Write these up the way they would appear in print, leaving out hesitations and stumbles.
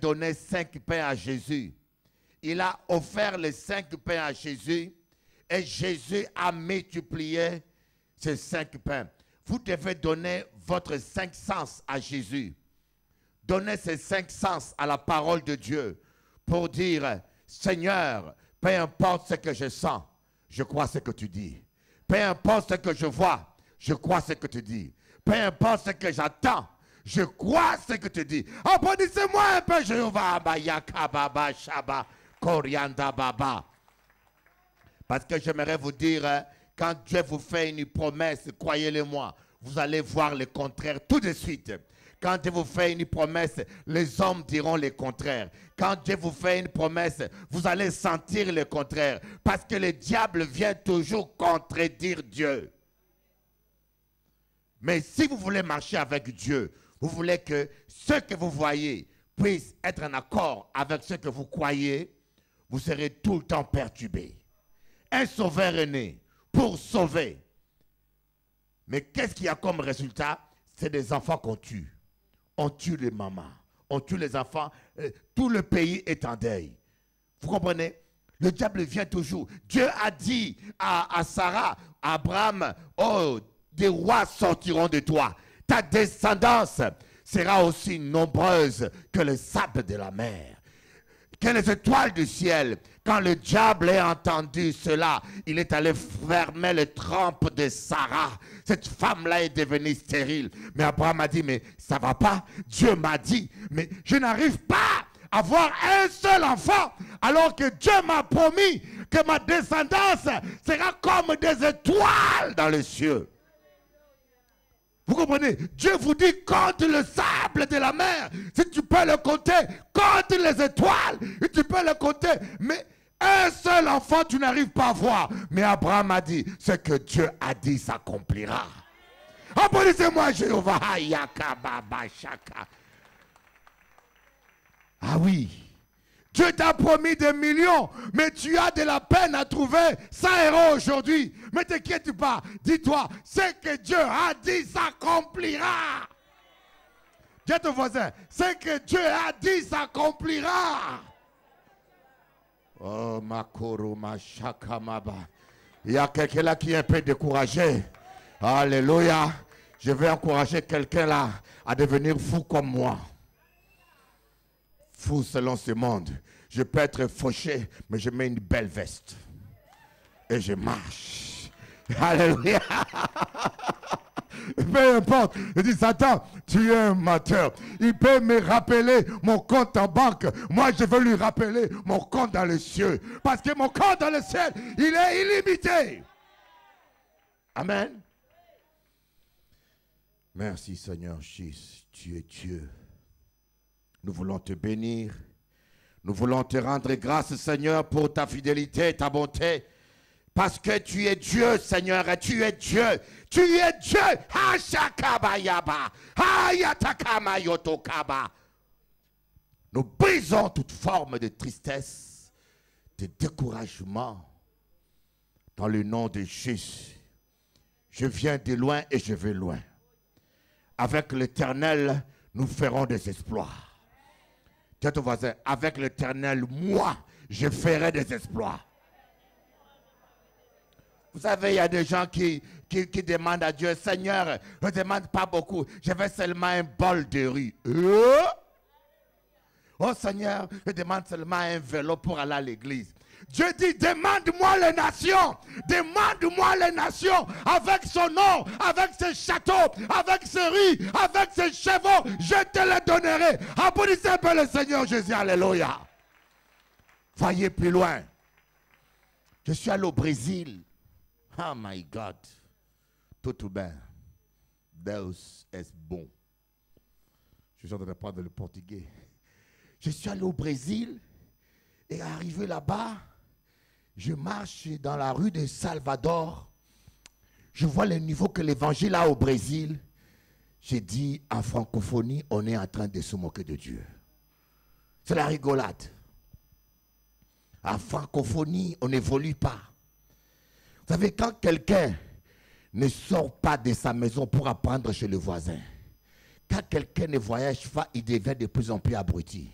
donné 5 pains à Jésus. Il a offert les 5 pains à Jésus et Jésus a multiplié ces 5 pains. Vous devez donner votre 5 sens à Jésus. Donnez ces 5 sens à la parole de Dieu pour dire, Seigneur, peu importe ce que je sens, je crois ce que tu dis. Peu importe ce que je vois, je crois ce que tu dis. Peu importe ce que j'attends, je crois ce que tu dis. Applaudissez-moi un peu, Jéhovah. Parce que j'aimerais vous dire, quand Dieu vous fait une promesse, croyez-le-moi, vous allez voir le contraire tout de suite. Quand Dieu vous fait une promesse, les hommes diront le contraire. Quand Dieu vous fait une promesse, vous allez sentir le contraire. Parce que le diable vient toujours contredire Dieu. Mais si vous voulez marcher avec Dieu, vous voulez que ce que vous voyez puisse être en accord avec ce que vous croyez, vous serez tout le temps perturbé. Un sauveur est né pour sauver. Mais qu'est-ce qu'il y a comme résultat? C'est des enfants qu'on tue. On tue les mamans, on tue les enfants, tout le pays est en deuil. Vous comprenez? Le diable vient toujours. Dieu a dit à Sarah, à Abraham, oh, des rois sortiront de toi. Ta descendance sera aussi nombreuse que le sable de la mer, que les étoiles du ciel. Quand le diable a entendu cela, il est allé fermer les trompes de Sarah. Cette femme-là est devenue stérile. Mais Abraham a dit, mais ça ne va pas. Dieu m'a dit, mais je n'arrive pas à avoir un seul enfant, alors que Dieu m'a promis que ma descendance sera comme des étoiles dans les cieux. Vous comprenez? Dieu vous dit, compte le sable de la mer. Si tu peux le compter, compte les étoiles. Et tu peux le compter. Mais un seul enfant, tu n'arrives pas à voir. Mais Abraham a dit, ce que Dieu a dit s'accomplira. Applaudissez-moi, Jéhovah. Ah oui. Dieu t'a promis des millions, mais tu as de la peine à trouver 100 € aujourd'hui. Mais t'inquiète pas, dis-toi, ce que Dieu a dit s'accomplira. Dis à ton voisin, ce que Dieu a dit s'accomplira. Oh, Makoro, Mashakamaba. Il y a quelqu'un là qui est un peu découragé. Alléluia. Je vais encourager quelqu'un là à devenir fou comme moi. Fou selon ce monde. Je peux être fauché, mais je mets une belle veste. Et je marche. Alléluia. Peu importe. Je dis, Satan, tu es un menteur. Il peut me rappeler mon compte en banque. Moi, je veux lui rappeler mon compte dans les cieux. Parce que mon compte dans le ciel, il est illimité. Amen. Merci Seigneur Jésus. Tu es Dieu. Nous voulons te bénir. Nous voulons te rendre grâce, Seigneur, pour ta fidélité et ta bonté. Parce que tu es Dieu, Seigneur, et tu es Dieu. Tu es Dieu. Nous brisons toute forme de tristesse, de découragement. Dans le nom de Jésus. Je viens de loin et je vais loin. Avec l'Éternel, nous ferons des exploits. Dis à ton voisin, avec l'Éternel, moi, je ferai des exploits. Vous savez, il y a des gens qui demandent à Dieu, Seigneur, je ne demande pas beaucoup, je veux seulement un bol de riz. Oh Seigneur, je demande seulement un vélo pour aller à l'église. Dieu dit, demande-moi les nations, demande-moi les nations, avec son nom, avec ses châteaux, avec ses riz, avec ses chevaux, je te les donnerai. Applaudissez un peu le Seigneur Jésus, alléluia. Voyez plus loin. Je suis allé au Brésil. Oh my God. Tout bien. Deus est bon. Je suis en train de parler le portugais. Je suis allé au Brésil et arrivé là-bas, je marche dans la rue de Salvador. Je vois le niveau que l'évangile a au Brésil. J'ai dit, en francophonie, on est en train de se moquer de Dieu. C'est la rigolade. En francophonie, on n'évolue pas. Vous savez, quand quelqu'un ne sort pas de sa maison pour apprendre chez le voisin, quand quelqu'un ne voyage pas, il devient de plus en plus abruti.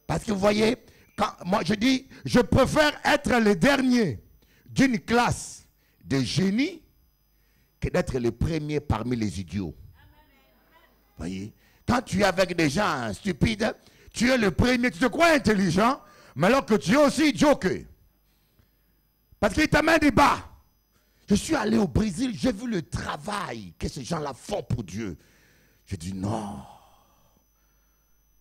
Parce que vous voyez, quand moi je dis, je préfère être le dernier d'une classe de génie que d'être le premier parmi les idiots. Vous voyez, quand tu es avec des gens stupides, tu es le premier, tu te crois intelligent, mais alors que tu es aussi idiot qu'eux. Parce qu'ils t'amènent du bas. Je suis allé au Brésil, j'ai vu le travail que ces gens-là font pour Dieu. Je dis non.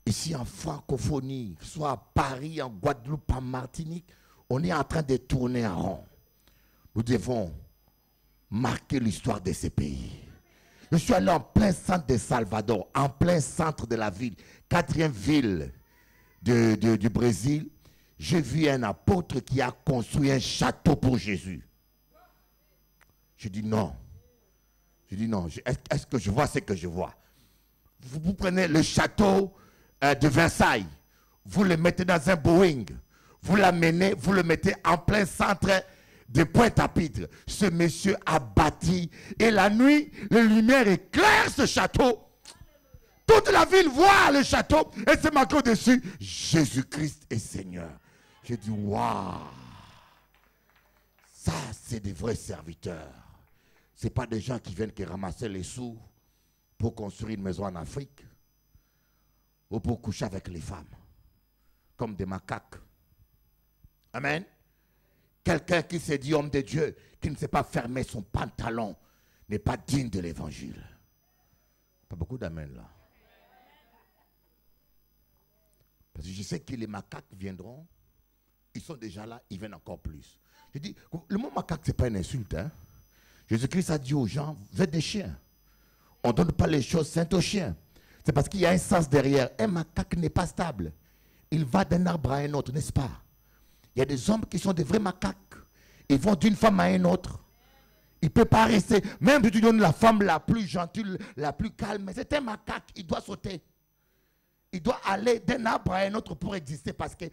Ici en francophonie, soit à Paris, en Guadeloupe, en Martinique, on est en train de tourner en rond. Nous devons marquer l'histoire de ces pays. Je suis allé en plein centre de Salvador, en plein centre de la ville, 4e ville du Brésil. J'ai vu un apôtre qui a construit un château pour Jésus. Je dis non. Je dis non. Est-ce que je vois ce que je vois? Vous prenez le château de Versailles, vous le mettez dans un Boeing, vous l'amenez, vous le mettez en plein centre de Pointe-à-Pitre. Ce monsieur a bâti et la nuit, les lumières éclairent ce château. Toute la ville voit le château et c'est marqué au-dessus, Jésus-Christ est Seigneur. J'ai dit, waouh, ça c'est des vrais serviteurs. Ce n'est pas des gens qui viennent qui ramasser les sous pour construire une maison en Afrique ou pour coucher avec les femmes, comme des macaques. Amen. Quelqu'un qui s'est dit homme de Dieu, qui ne sait pas fermer son pantalon, n'est pas digne de l'évangile. Pas beaucoup d'amen là. Parce que je sais que les macaques viendront, ils sont déjà là, ils viennent encore plus. Je dis, le mot macaque, ce n'est pas une insulte. Hein? Jésus-Christ a dit aux gens, vous êtes des chiens. On ne donne pas les choses saintes aux chiens. C'est parce qu'il y a un sens derrière. Un macaque n'est pas stable. Il va d'un arbre à un autre, n'est-ce pas? Il y a des hommes qui sont des vrais macaques. Ils vont d'une femme à une autre. Il ne peut pas rester. Même si tu donnes la femme la plus gentille, la plus calme, c'est un macaque, il doit sauter. Il doit aller d'un arbre à un autre pour exister parce que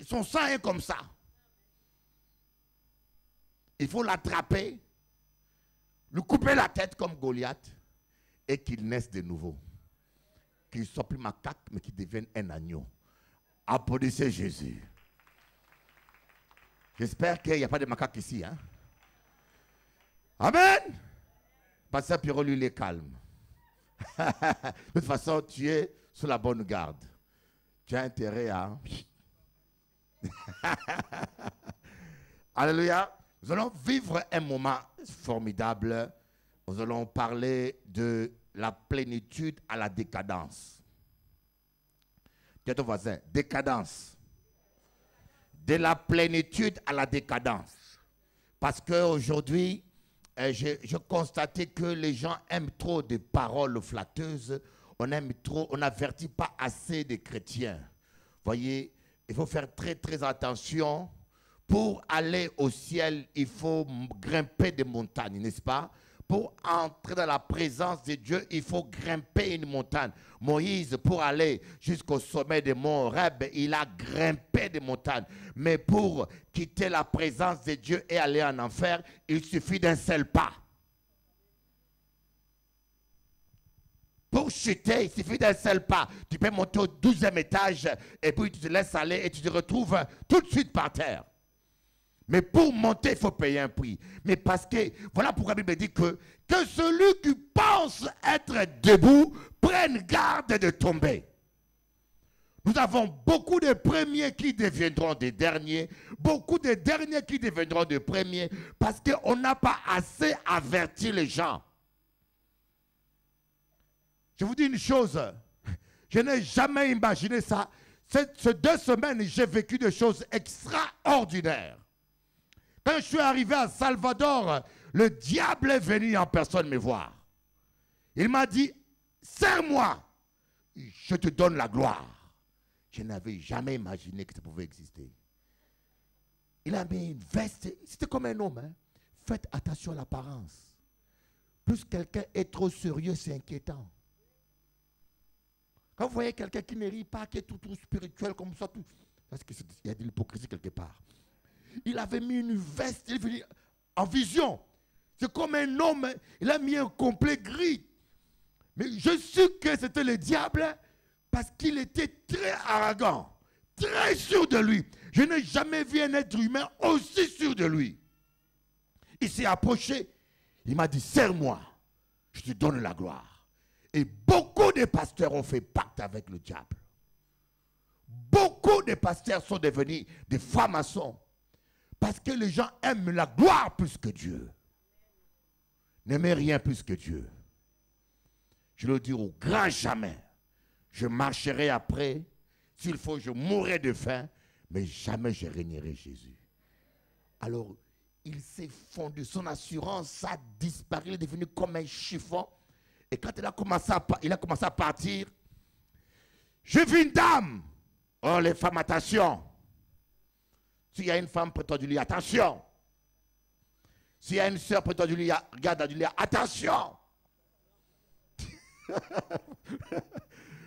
son sang est comme ça. Il faut l'attraper, lui couper la tête comme Goliath et qu'il naisse de nouveau. Qu'il ne soit plus macaque, mais qu'il devienne un agneau. Applaudissez Jésus. J'espère qu'il n'y a pas de macaques ici. Hein? Amen. Pasteur Pierrot, lui, il est calme. De toute façon, tu es sous la bonne garde. Tu as intérêt à... Alléluia. Nous allons vivre un moment formidable. Nous allons parler de la plénitude à la décadence. Dis à ton voisin, décadence. De la plénitude à la décadence. Parce qu'aujourd'hui, je constatais que les gens aiment trop des paroles flatteuses. On aime trop, on n'avertit pas assez des chrétiens. Voyez, il faut faire très très attention. Pour aller au ciel, il faut grimper des montagnes, n'est-ce pas? Pour entrer dans la présence de Dieu, il faut grimper une montagne. Moïse, pour aller jusqu'au sommet des monts Horeb, il a grimpé des montagnes. Mais pour quitter la présence de Dieu et aller en enfer, il suffit d'un seul pas. Pour chuter, il suffit d'un seul pas. Tu peux monter au 12e étage et puis tu te laisses aller et tu te retrouves tout de suite par terre. Mais pour monter, il faut payer un prix. Mais parce que, voilà pourquoi la Bible dit que celui qui pense être debout prenne garde de tomber. Nous avons beaucoup de premiers qui deviendront des derniers, beaucoup de derniers qui deviendront des premiers, parce qu'on n'a pas assez averti les gens. Je vous dis une chose, je n'ai jamais imaginé ça. Ces 2 semaines, j'ai vécu des choses extraordinaires. Quand je suis arrivé à Salvador, le diable est venu en personne me voir. Il m'a dit, serre-moi, je te donne la gloire. Je n'avais jamais imaginé que ça pouvait exister. Il a mis une veste, c'était comme un homme. Hein. Faites attention à l'apparence. Plus quelqu'un est trop sérieux, c'est inquiétant. Quand vous voyez quelqu'un qui ne rit pas, qui est tout spirituel comme ça, parce qu'il y a de l'hypocrisie quelque part. Il avait mis une veste, il est venu en vision. C'est comme un homme, il a mis un complet gris. Mais je suis que c'était le diable Parce qu'il était très arrogant, très sûr de lui. Je n'ai jamais vu un être humain aussi sûr de lui. Il s'est approché, il m'a dit, serre-moi, je te donne la gloire. Et beaucoup de pasteurs ont fait pacte avec le diable. Beaucoup de pasteurs sont devenus des francs-maçons. Parce que les gens aiment la gloire plus que Dieu. N'aimez rien plus que Dieu. Je le dis au grand jamais. Je marcherai après. S'il faut, je mourrai de faim. Mais jamais je régnerai Jésus. Alors, il s'est fondu. Son assurance a disparu. Il est devenu comme un chiffon. Et quand il a commencé à partir, j'ai vu une dame. Oh, les femmes, attention. S'il y a une femme près du lit, attention. S'il y a une soeur près du lit, regarde du lit, attention.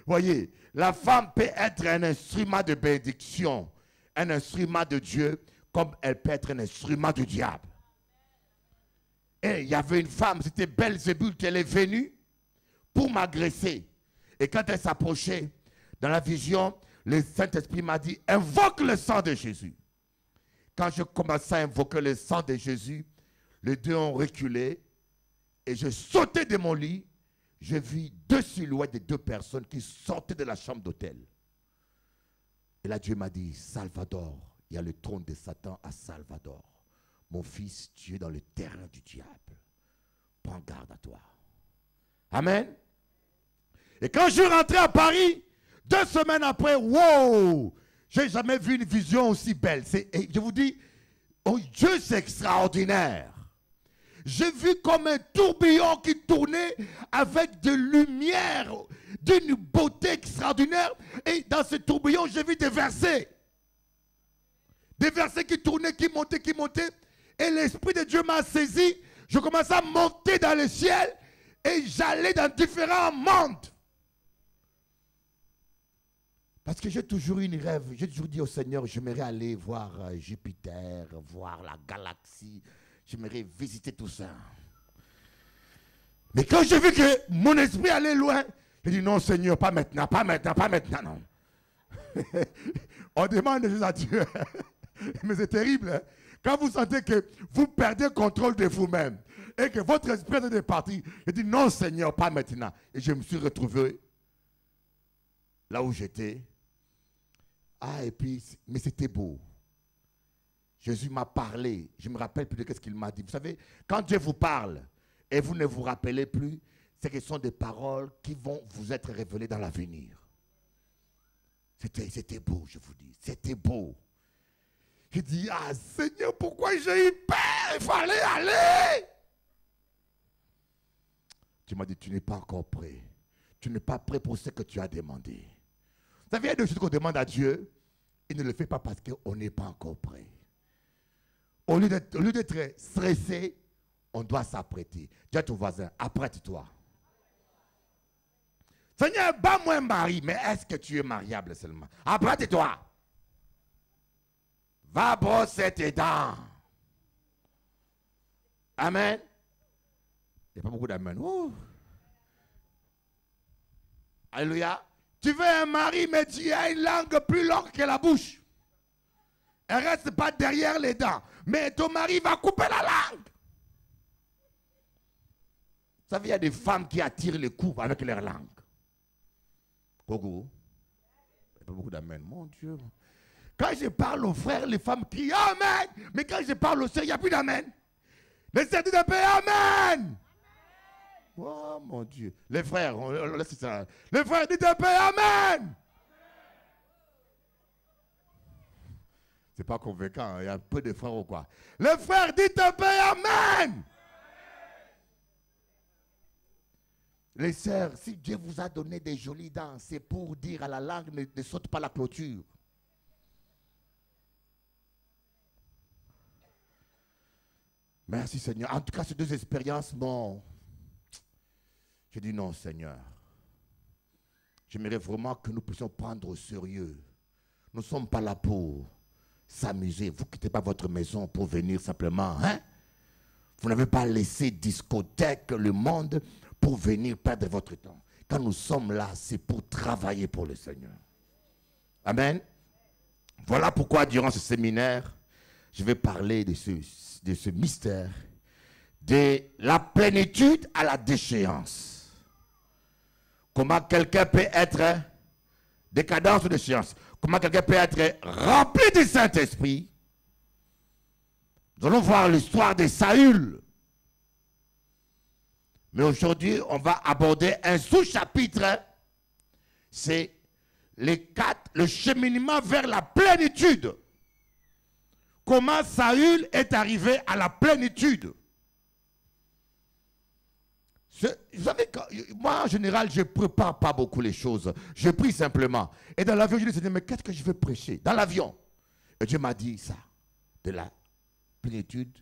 Voyez, la femme peut être un instrument de bénédiction, un instrument de Dieu, comme elle peut être un instrument du diable. Et il y avait une femme, c'était Belzébuth, elle est venue pour m'agresser. Et quand elle s'approchait, dans la vision, le Saint-Esprit m'a dit, invoque le sang de Jésus. Quand je commençais à invoquer le sang de Jésus, les deux ont reculé et je sautais de mon lit. J'ai vu deux silhouettes de deux personnes qui sortaient de la chambre d'hôtel. Et là, Dieu m'a dit, Salvador, il y a le trône de Satan à Salvador. Mon fils, tu es dans le terrain du diable. Prends garde à toi. Amen. Et quand je suis rentré à Paris, 2 semaines après, wow, j'ai jamais vu une vision aussi belle. Je vous dis, oh, Dieu, c'est extraordinaire. J'ai vu comme un tourbillon qui tournait avec de lumière, d'une beauté extraordinaire. Et dans ce tourbillon, j'ai vu des versets. Des versets qui tournaient, qui montaient, qui montaient. Et l'Esprit de Dieu m'a saisi. Je commençais à monter dans le ciel et j'allais dans différents mondes. Parce que j'ai toujours eu une rêve. J'ai toujours dit au Seigneur, j'aimerais aller voir Jupiter, voir la galaxie. J'aimerais visiter tout ça. Mais quand j'ai vu que mon esprit allait loin, j'ai dit non Seigneur, pas maintenant, pas maintenant, pas maintenant, non. On demande des choses à Dieu. Mais c'est terrible. Hein? Quand vous sentez que vous perdez le contrôle de vous-même et que votre esprit est parti, j'ai dit non Seigneur, pas maintenant. Et je me suis retrouvé là où j'étais. Ah, et puis, mais c'était beau. Jésus m'a parlé. Je me rappelle plus de ce qu'il m'a dit. Vous savez, quand Dieu vous parle et vous ne vous rappelez plus, c'est que ce sont des paroles qui vont vous être révélées dans l'avenir. C'était beau, je vous dis. C'était beau. J'ai dit, ah Seigneur, pourquoi j'ai eu peur? Il fallait aller. Tu m'as dit, tu n'es pas encore prêt. Tu n'es pas prêt pour ce que tu as demandé. Vous savez, il y a des choses qu'on demande à Dieu, il ne le fait pas parce qu'on n'est pas encore prêt. Au lieu d'être stressé, on doit s'apprêter. Dis à ton voisin, apprête-toi. Seigneur, bats-moi un mari, mais est-ce que tu es mariable seulement? Apprête-toi. Va brosser tes dents. Amen. Il n'y a pas beaucoup d'amen. Alléluia. Tu veux un mari, mais tu as une langue plus longue que la bouche. Elle ne reste pas derrière les dents. Mais ton mari va couper la langue. Vous savez, il y a des femmes qui attirent les coups avec leur langue. Gogo. Il n'y a pas beaucoup d'amen. Mon Dieu. Quand je parle aux frères, les femmes crient Amen. Mais quand je parle aux sœurs, il n'y a plus d'amen. Les sœurs disent de paix Amen. Oh mon Dieu. Les frères, on laisse ça. Les frères disent de paix Amen. C'est pas convaincant, il y a un peu de frères ou quoi. Les frères disent de paix Amen. Les sœurs, si Dieu vous a donné des jolies dents, c'est pour dire à la langue ne saute pas la clôture. Merci Seigneur. En tout cas, ces 2 expériences m'ont... J'ai dit non Seigneur. J'aimerais vraiment que nous puissions prendre au sérieux. Nous ne sommes pas là pour s'amuser. Vous ne quittez pas votre maison pour venir simplement. Hein? Vous n'avez pas laissé discothèque, le monde, pour venir perdre votre temps. Quand nous sommes là, c'est pour travailler pour le Seigneur. Amen. Voilà pourquoi durant ce séminaire, je vais parler de ce mystère, de la plénitude à la déchéance. Comment quelqu'un peut être décadence ou déchéance. Comment quelqu'un peut être rempli du Saint-Esprit. Nous allons voir l'histoire de Saül. Mais aujourd'hui, on va aborder un sous-chapitre. C'est le cheminement vers la plénitude. Comment Saül est arrivé à la plénitude. Vous savez, moi en général, je ne prépare pas beaucoup les choses. Je prie simplement. Et dans l'avion, je dis, mais qu'est-ce que je vais prêcher? Dans l'avion. Et Dieu m'a dit ça. De la plénitude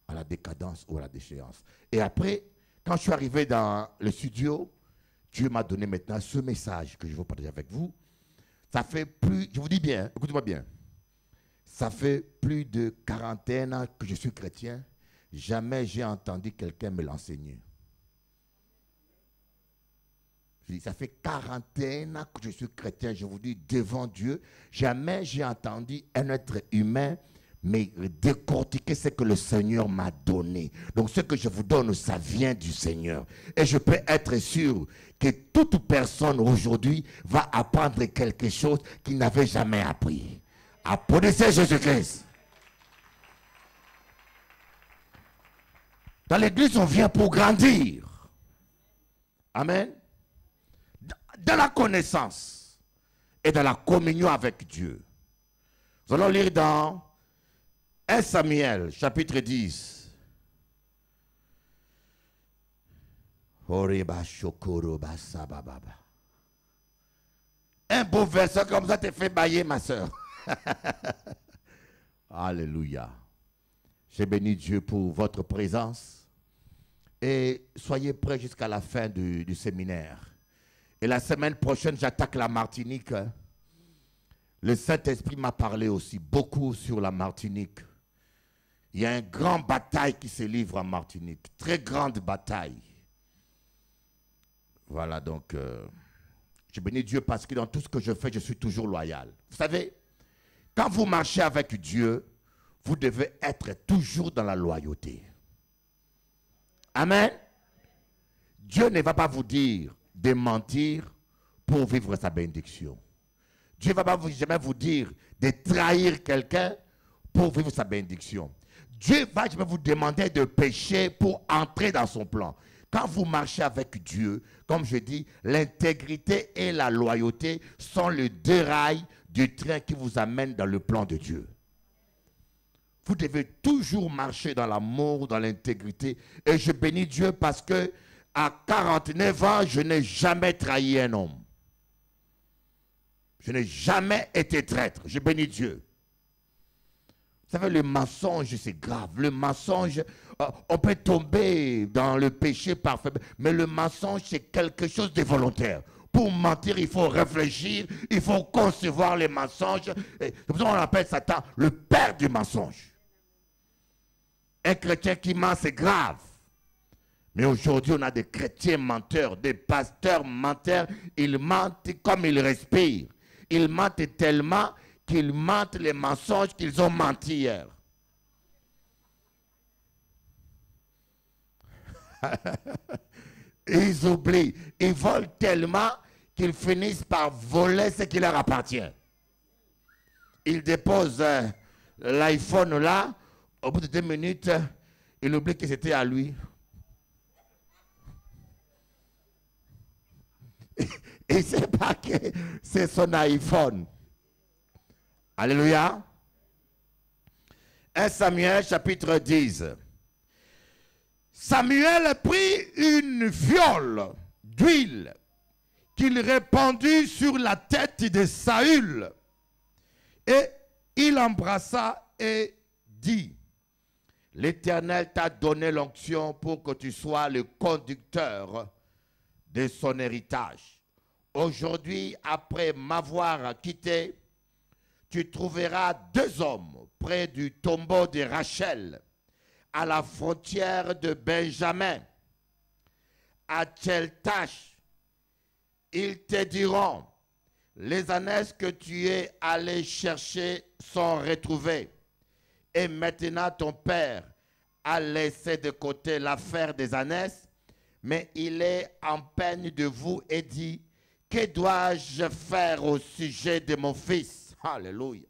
à la décadence ou à la déchéance. Et après, quand je suis arrivé dans le studio, Dieu m'a donné maintenant ce message que je veux partager avec vous. Ça fait plus, je vous dis bien, écoutez-moi bien. Ça fait plus de 41 ans que je suis chrétien. Jamais j'ai entendu quelqu'un me l'enseigner. Ça fait 41 ans que je suis chrétien, je vous dis devant Dieu, jamais j'ai entendu un être humain mais décortiquer ce que le Seigneur m'a donné. Donc ce que je vous donne, ça vient du Seigneur. Et je peux être sûr que toute personne aujourd'hui va apprendre quelque chose qu'il n'avait jamais appris. Applaudissez Jésus-Christ. Dans l'église, on vient pour grandir. Amen. Dans la connaissance et dans la communion avec Dieu. Nous allons lire dans 1 Samuel, chapitre 10. Un beau verset comme ça te fait bailler, ma soeur. Alléluia. J'ai béni Dieu pour votre présence. Et soyez prêts jusqu'à la fin du séminaire. Et la semaine prochaine, j'attaque la Martinique. Le Saint-Esprit m'a parlé aussi beaucoup sur la Martinique. Il y a une grande bataille qui se livre en Martinique. Très grande bataille. Voilà, donc, je bénis Dieu parce que dans tout ce que je fais, je suis toujours loyal. Vous savez, quand vous marchez avec Dieu, vous devez être toujours dans la loyauté. Amen. Dieu ne va pas vous dire de mentir pour vivre sa bénédiction. Dieu ne va pas jamais vous dire de trahir quelqu'un pour vivre sa bénédiction. Dieu va jamais vous demander de pécher pour entrer dans son plan. Quand vous marchez avec Dieu, comme je dis, l'intégrité et la loyauté sont les deux rails du train qui vous amène dans le plan de Dieu. Vous devez toujours marcher dans l'amour, dans l'intégrité. Et je bénis Dieu parce que à 49 ans, je n'ai jamais trahi un homme. Je n'ai jamais été traître. Je bénis Dieu. Vous savez, le mensonge, c'est grave. Le mensonge, on peut tomber dans le péché parfait. Mais le mensonge, c'est quelque chose de volontaire. Pour mentir, il faut réfléchir, il faut concevoir les mensonges. C'est pour ça qu'on appelle Satan le père du mensonge. Un chrétien qui ment, c'est grave. Mais aujourd'hui, on a des chrétiens menteurs, des pasteurs menteurs. Ils mentent comme ils respirent. Ils mentent tellement qu'ils mentent les mensonges qu'ils ont menti hier. Ils oublient. Ils volent tellement qu'ils finissent par voler ce qui leur appartient. Ils déposent l'iPhone là. Au bout de 2 minutes, il oublie que c'était à lui. Il ne sait pas que c'est son iPhone. Alléluia. 1 Samuel chapitre 10. Samuel prit une fiole d'huile qu'il répandit sur la tête de Saül. Et il embrassa et dit: L'Éternel t'a donné l'onction pour que tu sois le conducteur de son héritage. Aujourd'hui, après m'avoir quitté, tu trouveras 2 hommes près du tombeau de Rachel, à la frontière de Benjamin, à Tcheltash, ils te diront, les ânesses que tu es allé chercher sont retrouvées. Et maintenant ton père a laissé de côté l'affaire des ânesses, mais il est en peine de vous et dit, que dois-je faire au sujet de mon fils? Alléluia.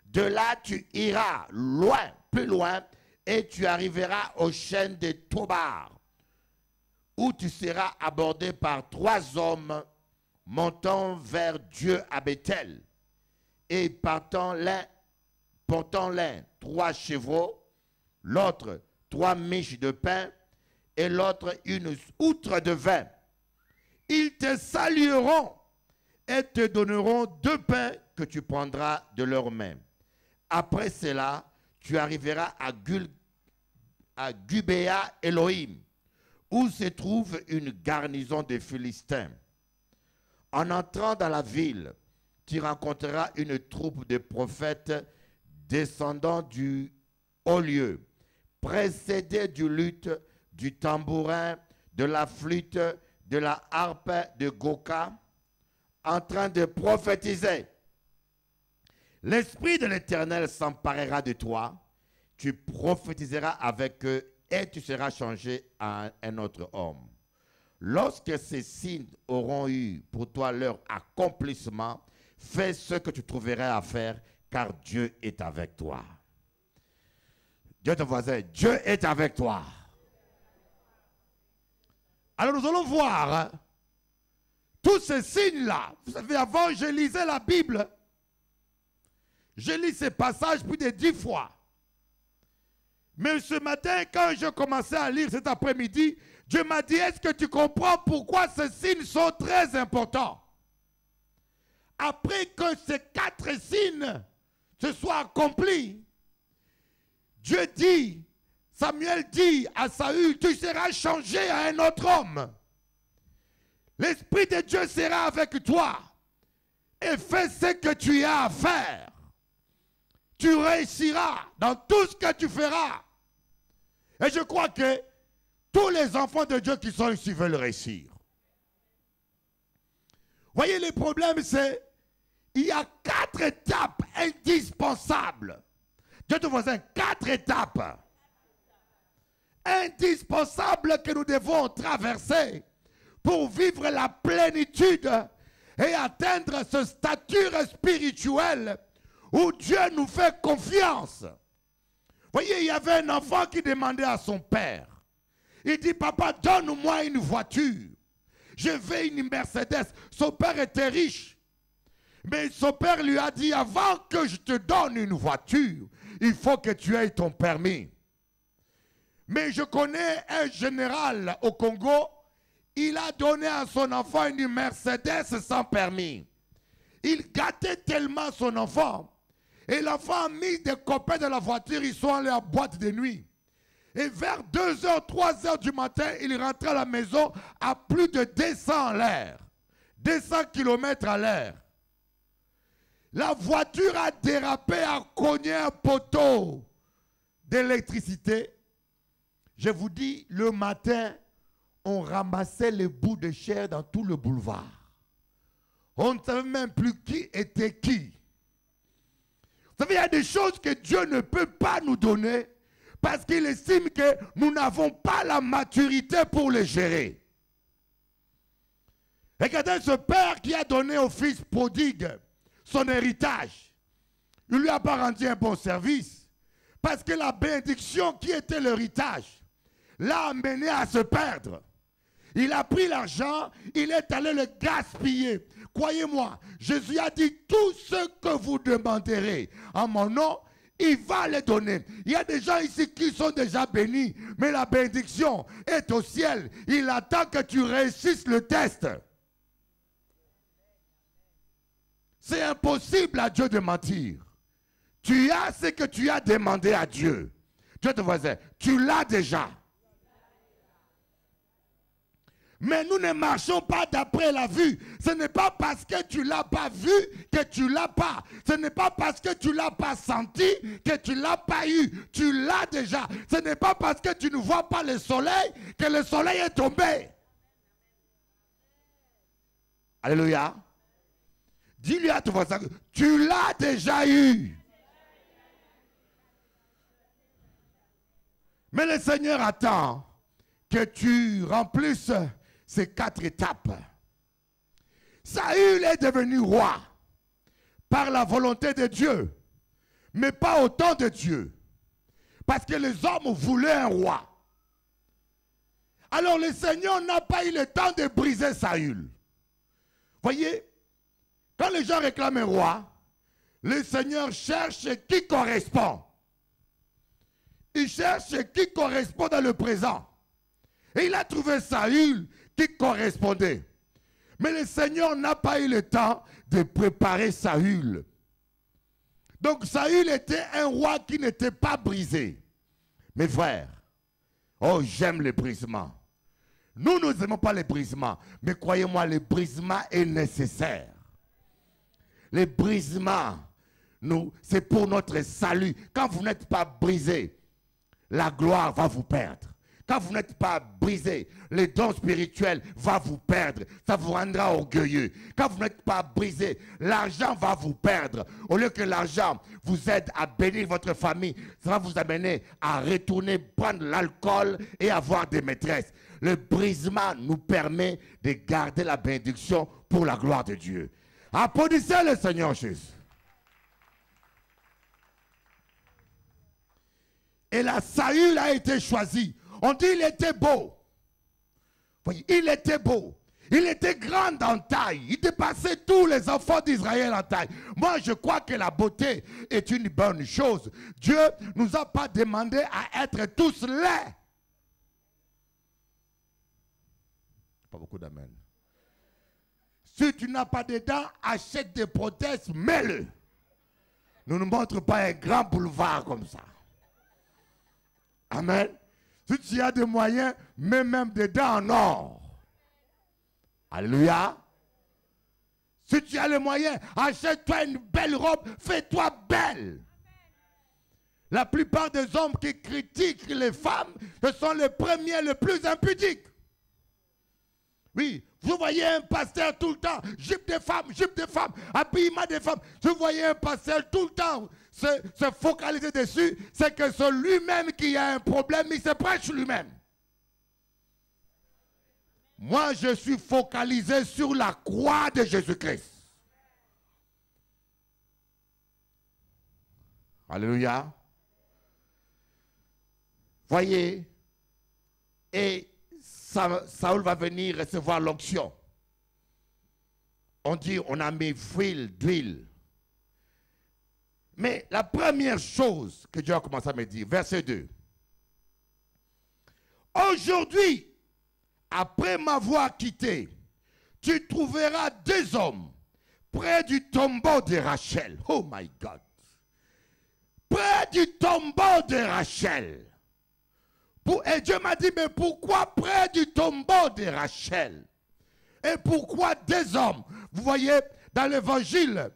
De là tu iras loin, plus loin, et tu arriveras aux chaînes de Tobar, où tu seras abordé par 3 hommes montant vers Dieu à Bethel, et portant l'un 3 chevreaux, l'autre 3 miches de pain, et l'autre une outre de vin. Ils te salueront et te donneront 2 pains que tu prendras de leurs mains. Après cela, tu arriveras à Gubéa Elohim, où se trouve une garnison de Philistins. En entrant dans la ville, tu rencontreras une troupe de prophètes descendant du haut lieu, précédés du luth, du tambourin, de la flûte, de la harpe de Goka, en train de prophétiser. L'Esprit de l'Éternel s'emparera de toi, tu prophétiseras avec eux et tu seras changé en un autre homme. Lorsque ces signes auront eu pour toi leur accomplissement, fais ce que tu trouveras à faire, car Dieu est avec toi. Dieu ton voisin, Dieu est avec toi. Alors nous allons voir hein, tous ces signes-là. Vous savez, avant, je lisais la Bible. Je lis ces passages plus de 10 fois. Mais ce matin, quand je commençais à lire cet après-midi, Dieu m'a dit, est-ce que tu comprends pourquoi ces signes sont très importants? Après que ces 4 signes se soient accomplis, Dieu dit, Samuel dit à Saül, tu seras changé à un autre homme. L'Esprit de Dieu sera avec toi et fais ce que tu as à faire. Tu réussiras dans tout ce que tu feras. Et je crois que tous les enfants de Dieu qui sont ici veulent réussir. Voyez, le problème, c'est il y a 4 étapes indispensables. Dieu ton voisin, 4 étapes indispensables que nous devons traverser pour vivre la plénitude et atteindre ce statut spirituel où Dieu nous fait confiance. Voyez, il y avait un enfant qui demandait à son père. Il dit, papa, donne-moi une voiture. Je veux une Mercedes. Son père était riche. Mais son père lui a dit, avant que je te donne une voiture, il faut que tu aies ton permis. Mais je connais un général au Congo, il a donné à son enfant une Mercedes sans permis. Il gâtait tellement son enfant. Et l'enfant a mis des copains de la voiture, ils sont allés à boîte de nuit. Et vers 2h, 3h du matin, il rentrait à la maison à plus de 200 à l'heure. 200 km à l'heure. La voiture a dérapé, a cogné un poteau d'électricité. Je vous dis, le matin, on ramassait les bouts de chair dans tout le boulevard. On ne savait même plus qui était qui. Vous savez, il y a des choses que Dieu ne peut pas nous donner parce qu'il estime que nous n'avons pas la maturité pour les gérer. Regardez ce père qui a donné au fils prodigue son héritage. Il ne lui a pas rendu un bon service parce que la bénédiction qui était l'héritage l'a amené à se perdre. Il a pris l'argent, il est allé le gaspiller. Croyez-moi, Jésus a dit, tout ce que vous demanderez en mon nom, il va les donner. Il y a des gens ici qui sont déjà bénis, mais la bénédiction est au ciel. Il attend que tu réussisses le test. C'est impossible à Dieu de mentir. Tu as ce que tu as demandé à Dieu. Dieu te voisin, tu l'as déjà. Mais nous ne marchons pas d'après la vue. Ce n'est pas parce que tu ne l'as pas vu que tu ne l'as pas. Ce n'est pas parce que tu ne l'as pas senti que tu ne l'as pas eu. Tu l'as déjà. Ce n'est pas parce que tu ne vois pas le soleil que le soleil est tombé. Alléluia. Dis-lui à ton voisin, tu l'as déjà eu. Mais le Seigneur attend que tu remplisses ces 4 étapes. Saül est devenu roi par la volonté de Dieu, mais pas au temps de Dieu. Parce que les hommes voulaient un roi. Alors le Seigneur n'a pas eu le temps de briser Saül. Voyez, quand les gens réclament un roi, le Seigneur cherche qui correspond. Il cherche qui correspond dans le présent. Et il a trouvé Saül qui correspondait. Mais le Seigneur n'a pas eu le temps de préparer Saül. Donc Saül était un roi qui n'était pas brisé. Mes frères, oh j'aime les brisements. Nous n'aimons pas les brisements. Mais croyez-moi, le brisement est nécessaire. Les brisements, c'est pour notre salut. Quand vous n'êtes pas brisé, la gloire va vous perdre. Quand vous n'êtes pas brisé, les dons spirituels vont vous perdre. Ça vous rendra orgueilleux. Quand vous n'êtes pas brisé, l'argent va vous perdre. Au lieu que l'argent vous aide à bénir votre famille, ça va vous amener à retourner prendre l'alcool et avoir des maîtresses. Le brisement nous permet de garder la bénédiction pour la gloire de Dieu. Applaudissez le Seigneur Jésus. Et là, Saül a été choisi. On dit qu'il était beau. Voyez, il était beau. Il était grand en taille. Il dépassait tous les enfants d'Israël en taille. Moi, je crois que la beauté est une bonne chose. Dieu ne nous a pas demandé à être tous laids. Pas beaucoup d'amen. Si tu n'as pas de dents, achète des prothèses, mets-le. Ne nous montre pas un grand boulevard comme ça. Amen. Si tu as des moyens, mets même des dents en or. Alléluia. Si tu as les moyens, achète-toi une belle robe, fais-toi belle. La plupart des hommes qui critiquent les femmes, ce sont les premiers, les plus impudiques. Oui, vous voyez un pasteur tout le temps, jupe des femmes, habillement des femmes. Vous voyez un pasteur tout le temps se focaliser dessus, c'est que c'est lui-même qui a un problème, il se prêche lui-même. Moi, je suis focalisé sur la croix de Jésus-Christ. Alléluia. Voyez, et Saül va venir recevoir l'onction. On dit, on a mis d'huile. Mais la première chose que Dieu a commencé à me dire, verset 2. Aujourd'hui, après m'avoir quitté, tu trouveras 2 hommes près du tombeau de Rachel. Oh my God. Près du tombeau de Rachel. Et Dieu m'a dit, mais pourquoi près du tombeau de Rachel? Et pourquoi 2 hommes? Vous voyez, dans l'évangile,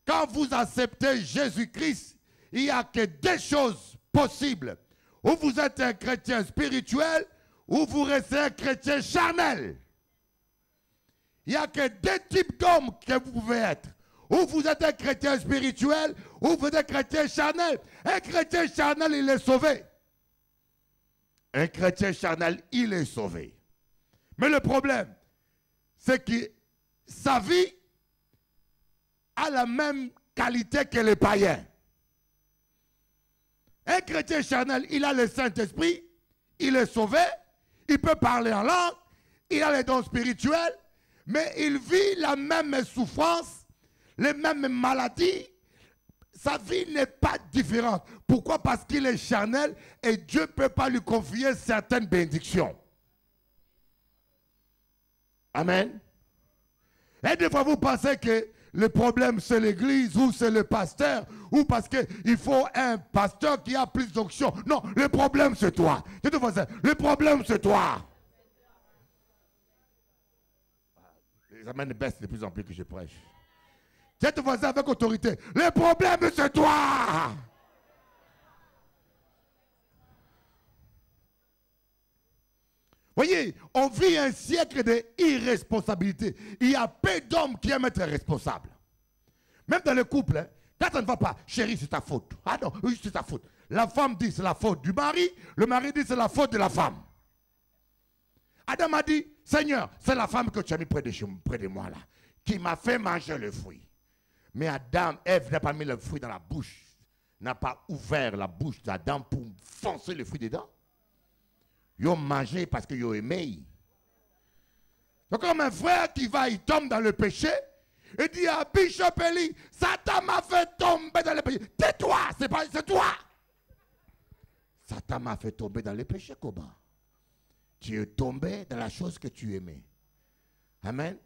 quand vous acceptez Jésus-Christ, il n'y a que 2 choses possibles. Ou vous êtes un chrétien spirituel, ou vous restez un chrétien charnel. Il n'y a que 2 types d'hommes que vous pouvez être. Ou vous êtes un chrétien spirituel, ou vous êtes un chrétien charnel. Un chrétien charnel, il est sauvé. Un chrétien charnel, il est sauvé. Mais le problème, c'est que sa vie a la même qualité que les païens. Un chrétien charnel, il a le Saint-Esprit, il est sauvé, il peut parler en langue, il a les dons spirituels, mais il vit la même souffrance, les mêmes maladies. Sa vie n'est pas différente. Pourquoi? Parce qu'il est charnel et Dieu ne peut pas lui confier certaines bénédictions. Amen. Et des fois, vous pensez que le problème, c'est l'église ou c'est le pasteur ou parce qu'il faut un pasteur qui a plus d'onction. Non, le problème, c'est toi. Le problème, c'est toi. Les amens baissent de plus en plus que je prêche. Tiens ton voisin avec autorité. Le problème, c'est toi. Voyez, on vit un siècle d'irresponsabilité. Il y a peu d'hommes qui aiment être responsables. Même dans le couple, hein, quand ça ne va pas, chérie, c'est ta faute. Ah non, oui, c'est ta faute. La femme dit c'est la faute du mari, le mari dit c'est la faute de la femme. Adam a dit, Seigneur, c'est la femme que tu as mis près de moi là, qui m'a fait manger le fruit. Mais Ève n'a pas mis le fruit dans la bouche, n'a pas ouvert la bouche d'Adam pour foncer le fruit dedans. Ils ont mangé parce qu'ils ont aimé. Donc comme un frère qui va, il tombe dans le péché, il dit à Bishop Eli, Satan m'a fait tomber dans le péché. Tais-toi, c'est toi. Satan m'a fait tomber dans le péché, comment? Tu es tombé dans la chose que tu aimais. Amen.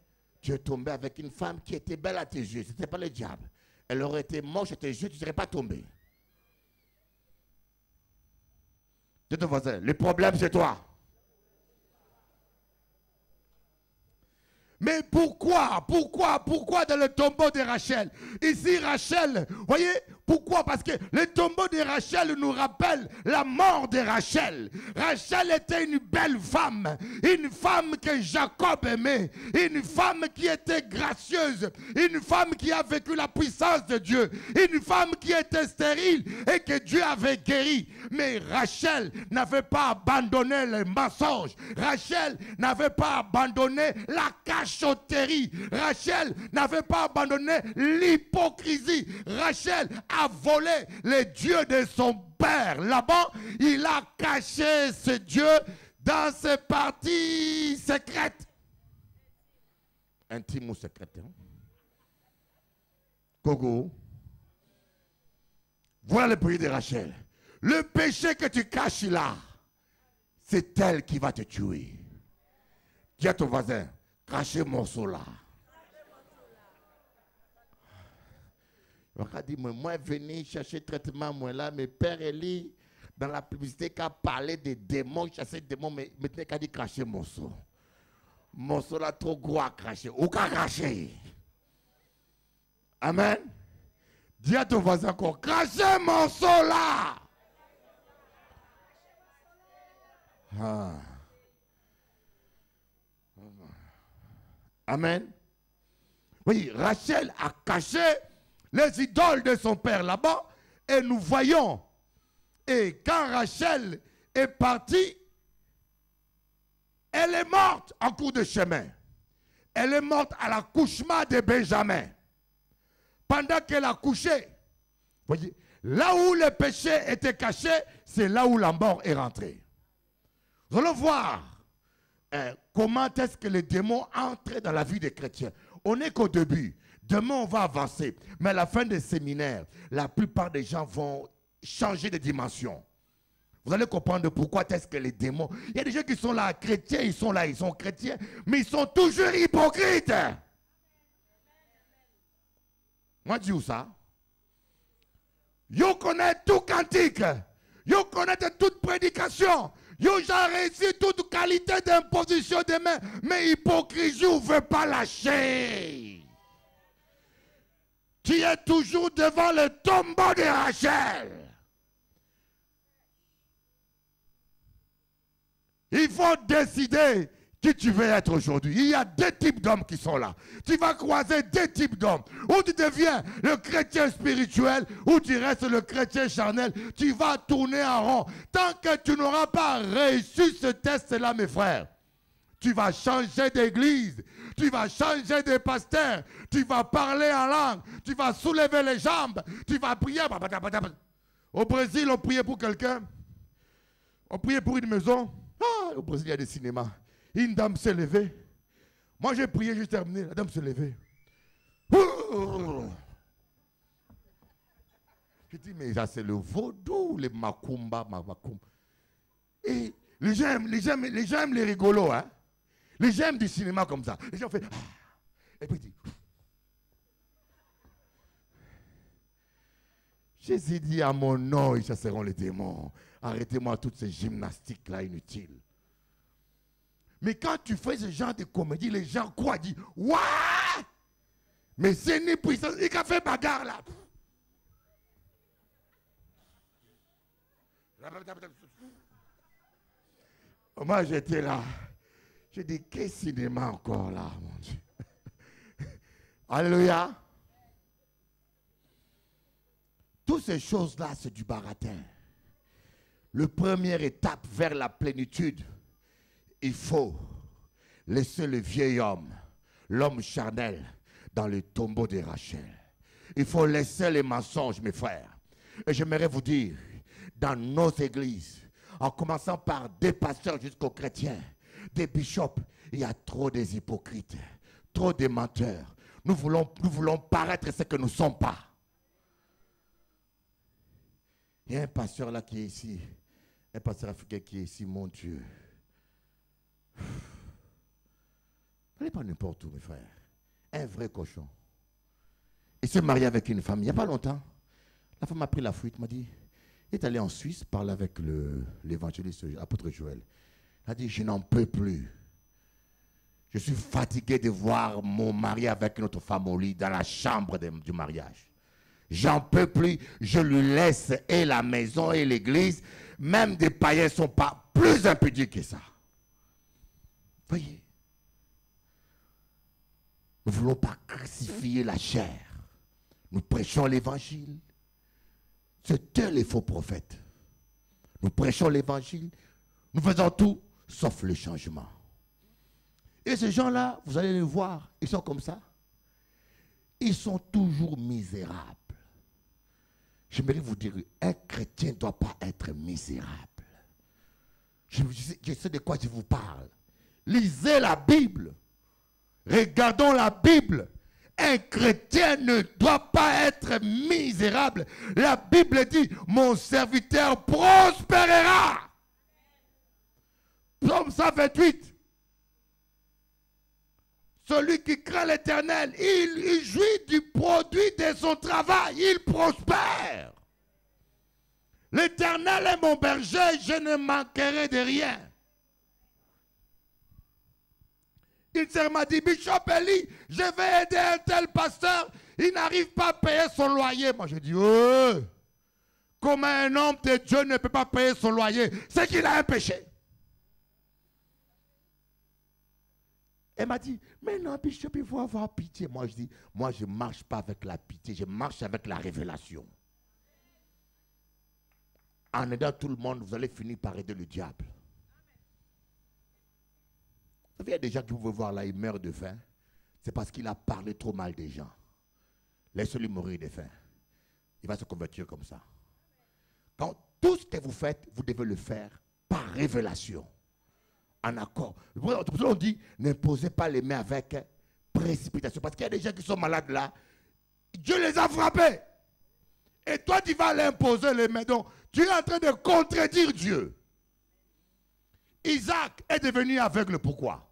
Tu es tombé avec une femme qui était belle à tes yeux. Ce n'était pas le diable. Elle aurait été moche à tes yeux, tu ne serais pas tombé. De ton voisin, le problème c'est toi. Mais pourquoi dans le tombeau de Rachel? Ici, Rachel, voyez, pourquoi? Parce que le tombeau de Rachel nous rappelle la mort de Rachel. Rachel était une belle femme, une femme que Jacob aimait, une femme qui était gracieuse, une femme qui a vécu la puissance de Dieu, une femme qui était stérile et que Dieu avait guéri. Mais Rachel n'avait pas abandonné le mensonge. Rachel n'avait pas abandonné la cachotterie. Rachel n'avait pas abandonné l'hypocrisie. Rachel a volé les dieux de son père. Là-bas, il a caché ce Dieu dans ses parties secrètes. Intime ou secrète. Hein? Gogo. Voilà le pays de Rachel. Le péché que tu caches là, c'est elle qui va te tuer. Dis à ton voisin, cachez mon morceau là. On a dit, moi, venir chercher traitement, moi là, mais Père Eli, dans la publicité, qui a parlé des démons, chasser des démons, mais maintenant, qui a dit cracher mon morceau. Mon morceau là, trop gros à cracher. Ou qu'à cracher. Amen. Dis à ton voisin encore, crachez mon morceau là. Ah. Amen. Oui, Rachel a caché les idoles de son père là-bas et nous voyons. Et quand Rachel est partie, elle est morte en cours de chemin. Elle est morte à l'accouchement de Benjamin. Pendant qu'elle a couché, voyez, là où le péché était caché, c'est là où la mort est rentrée. Nous allons voir comment est-ce que les démons entrent dans la vie des chrétiens. On n'est qu'au début. Demain, on va avancer. Mais à la fin des séminaires, la plupart des gens vont changer de dimension. Vous allez comprendre pourquoi est-ce que les démons... Il y a des gens qui sont là, chrétiens, ils sont là, ils sont chrétiens, mais ils sont toujours hypocrites. Moi, je dis où ça? Yo connaît tout cantique. Yo connaît toute prédication. Yo j'ai réussi toute qualité d'imposition de main. Mais hypocrisie, on ne veut pas lâcher. Tu es toujours devant le tombeau de Rachel. Il faut décider qui tu veux être aujourd'hui. Il y a deux types d'hommes qui sont là. Tu vas croiser deux types d'hommes. Ou tu deviens le chrétien spirituel, ou tu restes le chrétien charnel. Tu vas tourner en rond. Tant que tu n'auras pas réussi ce test-là, mes frères, tu vas changer d'église. Tu vas changer de pasteur. Tu vas parler en langue. Tu vas soulever les jambes. Tu vas prier. Au Brésil, on priait pour quelqu'un. On priait pour une maison. Ah, au Brésil, il y a des cinémas. Une dame s'est levée. Moi, j'ai prié, j'ai terminé. La dame s'est levée. J'ai dit, mais ça, c'est le vaudou, les macumba, Et les gens aiment les rigolos, hein. Les gens aiment du cinéma comme ça. Les gens font, ah. Et puis, dit, Jésus dit, à mon nom, ils chasseront les démons. Arrêtez-moi toutes ces gymnastiques-là inutiles. Mais quand tu fais ce genre de comédie, les gens quoi disent, ouah! Mais c'est une puissance, il a fait bagarre là. Moi, j'étais là. J'ai dit, quel cinéma encore là, mon Dieu. Alléluia. Toutes ces choses-là, c'est du baratin. La première étape vers la plénitude, il faut laisser le vieil homme, l'homme charnel, dans le tombeau de Rachel. Il faut laisser les mensonges, mes frères. Et j'aimerais vous dire, dans nos églises, en commençant par des pasteurs jusqu'aux chrétiens, des bishops, il y a trop des hypocrites, trop de menteurs. Nous voulons paraître ce que nous ne sommes pas. Il y a un pasteur là qui est ici, un pasteur africain qui est ici, mon Dieu. N'allez pas n'importe où, mes frères. Un vrai cochon. Il s'est marié avec une femme il n'y a pas longtemps. La femme a pris la fuite, m'a dit, il est allé en Suisse parler avec l'évangéliste, l'apôtre Joël. Il a dit, je n'en peux plus. Je suis fatigué de voir mon mari avec notre femme au lit dans la chambre du mariage. J'en peux plus, je lui laisse et la maison et l'église. Même des païens ne sont pas plus impudiques que ça. Voyez, nous ne voulons pas crucifier la chair. Nous prêchons l'évangile. C'est les faux prophètes. Nous prêchons l'évangile. Nous faisons tout sauf le changement. Et ces gens-là, vous allez les voir, ils sont comme ça. Ils sont toujours misérables. J'aimerais vous dire, un chrétien ne doit pas être misérable. Je sais de quoi je vous parle. Lisez la Bible. Regardons la Bible. Un chrétien ne doit pas être misérable. La Bible dit, mon serviteur prospérera. Psaume 128. Celui qui craint l'Éternel, il jouit du produit de son travail, il prospère. L'Éternel est mon berger, je ne manquerai de rien. Il m'a dit, Bishop Eli, je vais aider un tel pasteur, il n'arrive pas à payer son loyer. Moi je dis, oh, comment un homme de Dieu ne peut pas payer son loyer? C'est qu'il a un péché. Elle m'a dit, mais non, Bishop, il faut avoir pitié. Moi, je dis, moi, je ne marche pas avec la pitié, je marche avec la révélation. En aidant tout le monde, vous allez finir par aider le diable. Vous savez, il y a des gens qui vous veulent voir là, ils meurent de faim. C'est parce qu'il a parlé trop mal des gens. Laissez-lui mourir de faim. Il va se convertir comme ça. Quand tout ce que vous faites, vous devez le faire par révélation. En accord. On dit, n'imposez pas les mains avec précipitation. Parce qu'il y a des gens qui sont malades là. Dieu les a frappés. Et toi, tu vas l'imposer les mains. Donc, tu es en train de contredire Dieu. Isaac est devenu aveugle. Pourquoi?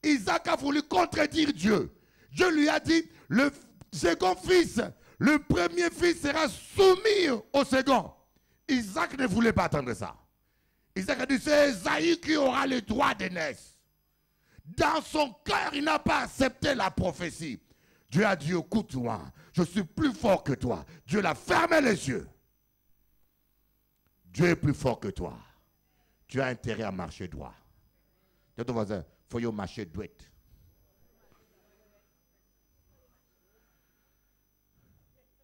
Isaac a voulu contredire Dieu. Dieu lui a dit, le second fils, le premier fils sera soumis au second. Isaac ne voulait pas attendre ça. Isaac a dit, c'est Esaïe qui aura le droit d'aînesse. Dans son cœur, il n'a pas accepté la prophétie. Dieu a dit, écoute-moi, je suis plus fort que toi. Dieu l'a fermé les yeux. Dieu est plus fort que toi. Tu as intérêt à marcher droit. Dis à ton voisin, il faut marcher droit.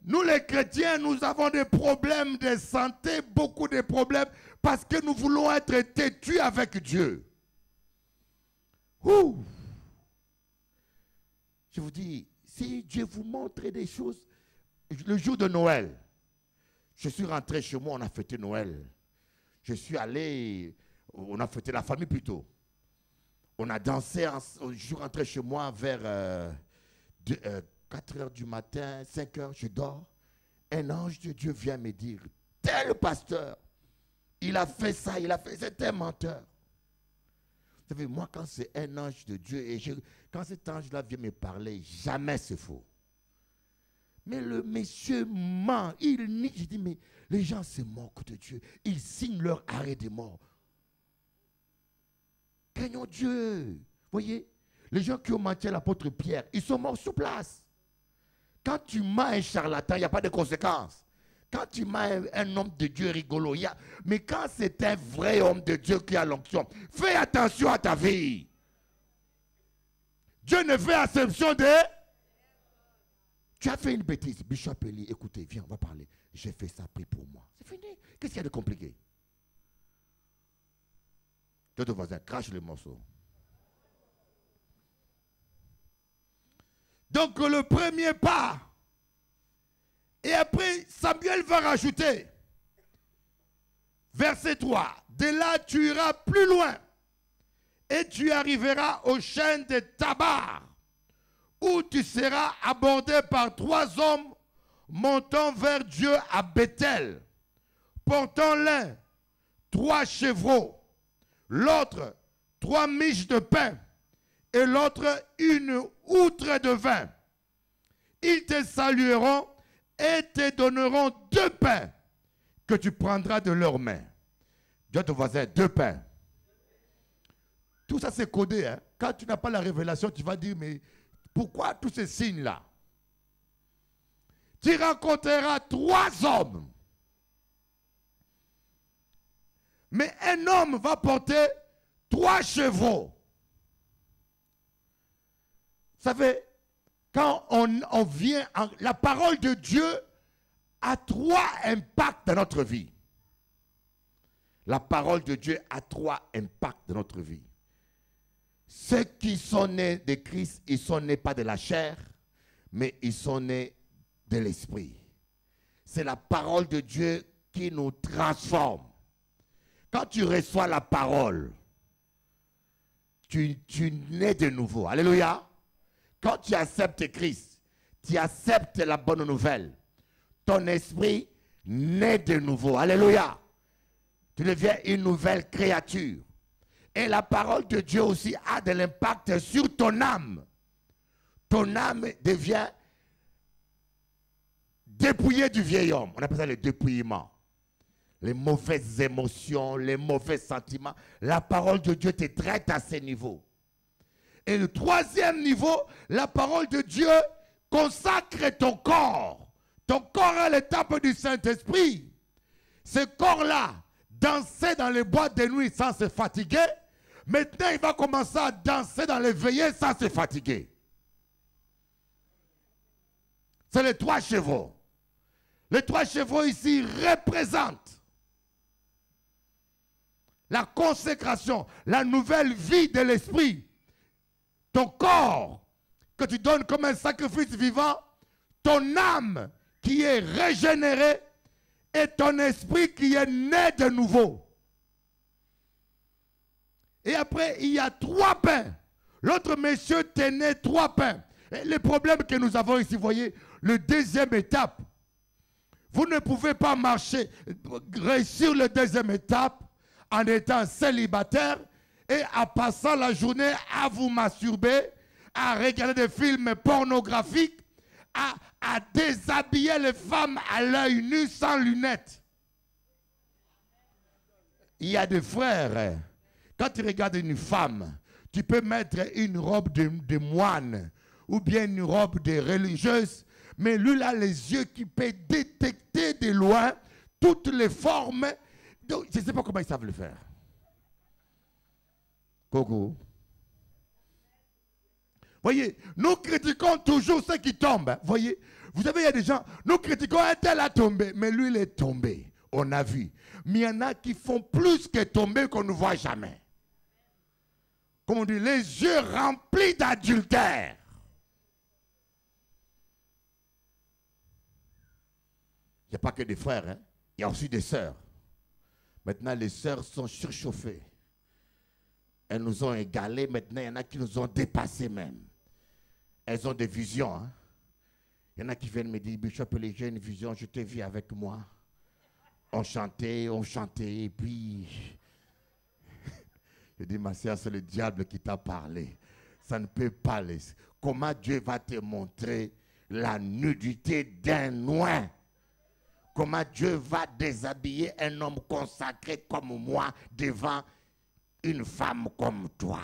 Nous les chrétiens, nous avons des problèmes de santé, beaucoup de problèmes, parce que nous voulons être têtus avec Dieu. Ouh. Je vous dis, si Dieu vous montre des choses, le jour de Noël, je suis rentré chez moi, on a fêté Noël. Je suis allé, on a fêté la famille plutôt. On a dansé, je suis rentré chez moi vers 4 heures du matin, 5 heures, je dors. Un ange de Dieu vient me dire, tel pasteur, il a fait ça, il a fait, c'est un menteur. Vous savez, moi, quand c'est un ange de Dieu, et quand cet ange-là vient me parler, jamais c'est faux. Mais le monsieur ment, il nie. Je dis, mais les gens se moquent de Dieu. Ils signent leur arrêt de mort. Craignons Dieu. Voyez, les gens qui ont menti à l'apôtre Pierre, ils sont morts sur place. Quand tu mens un charlatan, il n'y a pas de conséquences. Quand tu m'as un homme de Dieu rigolo, mais quand c'est un vrai homme de Dieu qui a l'onction, fais attention à ta vie. Dieu ne fait exception de... Tu as fait une bêtise. Bishop Eli, écoutez, viens, on va parler. J'ai fait ça, prie pour moi. C'est fini. Qu'est-ce qu'il y a de compliqué? Ton voisin, crache le morceau. Donc le premier pas. Et après, Samuel va rajouter. Verset 3. De là, tu iras plus loin. Et tu arriveras au chêne de Tabar, où tu seras abordé par 3 hommes montant vers Dieu à Bethel, portant l'un 3 chevreaux, l'autre 3 miches de pain, et l'autre une outre de vin. Ils te salueront et te donneront 2 pains que tu prendras de leurs mains. Dis à ton voisin, 2 pains. Tout ça c'est codé. Hein? Quand tu n'as pas la révélation, tu vas dire, mais pourquoi tous ces signes-là? Tu rencontreras 3 hommes. Mais un homme va porter 3 chevaux. Vous savez, quand on vient, la parole de Dieu a 3 impacts dans notre vie. La parole de Dieu a 3 impacts dans notre vie. Ceux qui sont nés de Christ, ils ne sont nés pas de la chair, mais ils sont nés de l'esprit. C'est la parole de Dieu qui nous transforme. Quand tu reçois la parole, tu nais de nouveau. Alléluia. Quand tu acceptes Christ, tu acceptes la bonne nouvelle. Ton esprit naît de nouveau. Alléluia. Tu deviens une nouvelle créature. Et la parole de Dieu aussi a de l'impact sur ton âme. Ton âme devient dépouillée du vieil homme. On appelle ça le dépouillement. Les mauvaises émotions, les mauvais sentiments. La parole de Dieu te traite à ces niveaux. Et le 3e niveau, la parole de Dieu consacre ton corps. Ton corps est le temple du Saint-Esprit. Ce corps-là dansait dans les boîtes de nuit sans se fatiguer. Maintenant, il va commencer à danser dans les veillées sans se fatiguer. C'est les 3 chevaux. Les 3 chevaux ici représentent la consécration, la nouvelle vie de l'esprit. Ton corps que tu donnes comme un sacrifice vivant, ton âme qui est régénérée et ton esprit qui est né de nouveau. Et après, il y a 3 pains. L'autre monsieur tenait 3 pains. Et le problème que nous avons ici, vous voyez, le 2e étape. Vous ne pouvez pas marcher, réussir le 2e étape en étant célibataire et en passant la journée à vous masturber, à regarder des films pornographiques, à déshabiller les femmes à l'œil nu sans lunettes. Il y a des frères, quand tu regardes une femme, tu peux mettre une robe de moine ou bien une robe de religieuse, mais lui a les yeux qui peuvent détecter de loin toutes les formes. Donc, je ne sais pas comment ils savent le faire. Coucou. Voyez, nous critiquons toujours ceux qui tombent. Voyez, vous savez, il y a des gens, nous critiquons un tel a tombé, mais lui, il est tombé. On a vu. Mais il y en a qui font plus que tomber qu'on ne voit jamais. Comme on dit, les yeux remplis d'adultère. Il n'y a pas que des frères, hein? Il y a aussi des sœurs. Maintenant, les sœurs sont surchauffées. Elles nous ont égalés. Maintenant, il y en a qui nous ont dépassés même. Elles ont des visions. Hein? Il y en a qui viennent me dire, Bishop, j'ai une vision, je te vis avec moi. On chantait, et puis... Je dis, ma sœur, c'est le diable qui t'a parlé. Ça ne peut pas laisser. Comment Dieu va te montrer la nudité d'un oin? Comment Dieu va déshabiller un homme consacré comme moi devant une femme comme toi?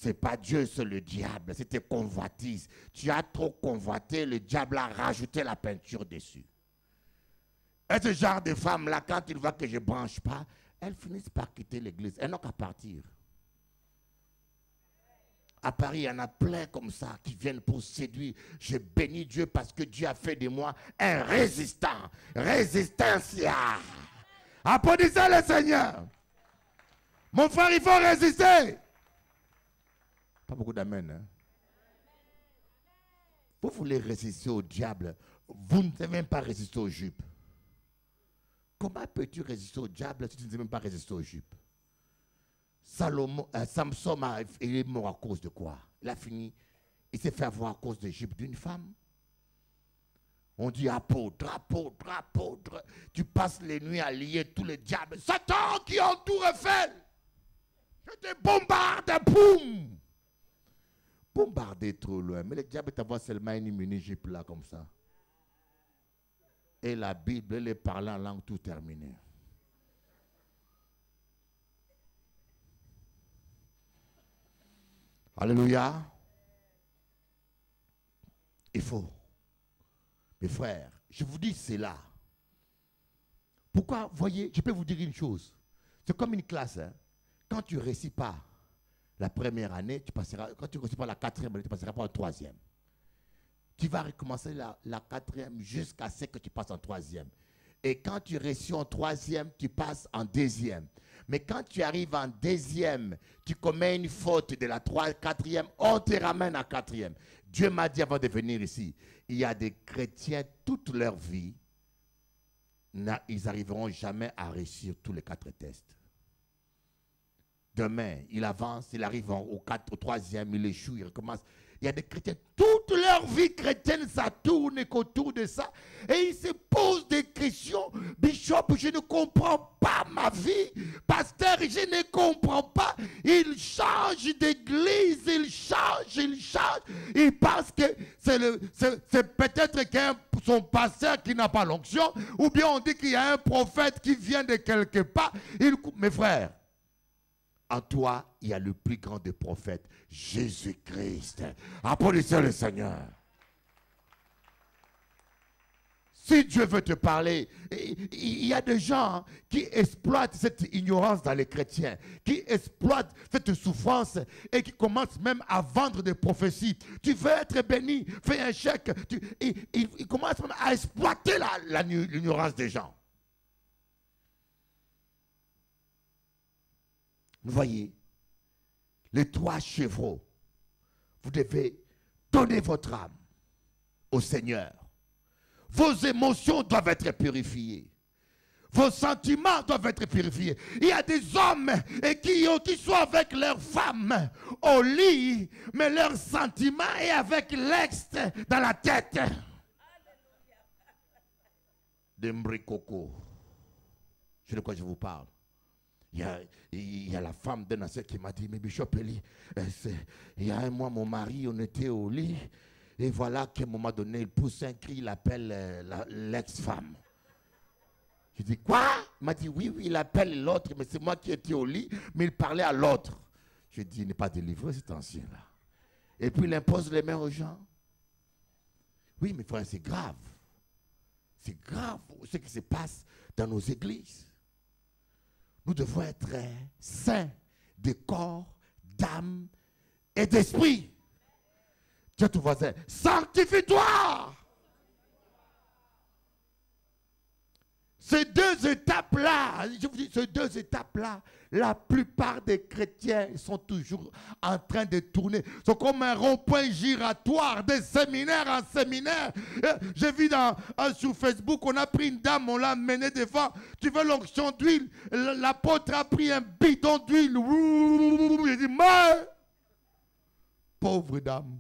C'est pas Dieu, c'est le diable. C'était convoitise. Tu as trop convoité, le diable a rajouté la peinture dessus. Et ce genre de femmes-là, quand ils voient que je ne branche pas, elles finissent par quitter l'église. Elles n'ont qu'à partir. À Paris, il y en a plein comme ça qui viennent pour séduire. Je bénis Dieu parce que Dieu a fait de moi un résistant. Résistencia. Applaudissez le Seigneur. Mon frère, il faut résister. Pas beaucoup d'amen. Hein? Vous voulez résister au diable. Vous ne savez même pas résister aux jupes. Comment peux-tu résister au diable si tu ne sais même pas résister aux jupes? Samson, il est mort à cause de quoi? Il a fini, il s'est fait avoir à cause des jupes d'une femme. On dit apôtre, apôtre, apôtre. Tu passes les nuits à lier tous les diables. Satan qui entoure Eiffel. Je te bombarde, boum. Bombarder trop loin. Mais le diable t'envoie seulement une mini-jupe là comme ça. Et la Bible, elle est parlée en langue tout terminée. Alléluia. Il faut. Mes frères, je vous dis c'est là. Pourquoi, voyez, je peux vous dire une chose. C'est comme une classe. Hein. Quand tu ne réussis pas la première année, tu passeras, quand tu ne réussis pas la quatrième année, tu ne passeras pas en troisième. Tu vas recommencer la quatrième jusqu'à ce que tu passes en troisième. Et quand tu réussis en troisième, tu passes en deuxième. Mais quand tu arrives en deuxième, tu commets une faute de la quatrième, on te ramène à quatrième. Dieu m'a dit avant de venir ici, il y a des chrétiens toute leur vie, ils n'arriveront jamais à réussir tous les 4 tests. Demain, il avance, il arrive au troisième, il échoue, il recommence. Il y a des chrétiens, toute leur vie chrétienne, ça tourne qu'autour de ça. Et ils se posent des questions. Bishop, je ne comprends pas ma vie. Pasteur, je ne comprends pas. Il change d'église, il change. Il pense que c'est peut-être son pasteur qui n'a pas l'onction. Ou bien on dit qu'il y a un prophète qui vient de quelque part. Mes frères, en toi, il y a le plus grand des prophètes, Jésus-Christ. Applaudissez le Seigneur. Si Dieu veut te parler, il y a des gens qui exploitent cette ignorance dans les chrétiens, qui exploitent cette souffrance et qui commencent même à vendre des prophéties. Tu veux être béni, fais un chèque. Ils commencent même à exploiter l'ignorance des gens. Vous voyez, les 3 chevreaux, vous devez donner votre âme au Seigneur. Vos émotions doivent être purifiées. Vos sentiments doivent être purifiés. Il y a des hommes qui sont avec leur femme au lit, mais leur sentiment est avec l'ex dans la tête. Dembrikoko. Je sais de quoi je vous parle. Il y a la femme d'un ancien qui m'a dit, mais Bishop Eli, il y a un mois, mon mari, on était au lit, et voilà qu'à un moment donné, il pousse un cri, il appelle l'ex-femme. Je dis, quoi? Il m'a dit, oui, il appelle l'autre, mais c'est moi qui étais au lit, mais il parlait à l'autre. Je dis, il n'est pas délivré, cet ancien-là. Et puis il impose les mains aux gens. Oui, mes frères, c'est grave. C'est grave ce qui se passe dans nos églises. Nous devons être saints de corps, d'âme et d'esprit. Dis à ton voisin, sanctifie-toi. Ces 2 étapes-là, je vous dis, ces 2 étapes-là, la plupart des chrétiens sont toujours en train de tourner. C'est comme un rond-point giratoire, de séminaire en séminaire. J'ai vu sur Facebook, on a pris une dame, on l'a menée devant. Tu veux l'onction d'huile? L'apôtre a pris un bidon d'huile. J'ai dit, mais, pauvre dame.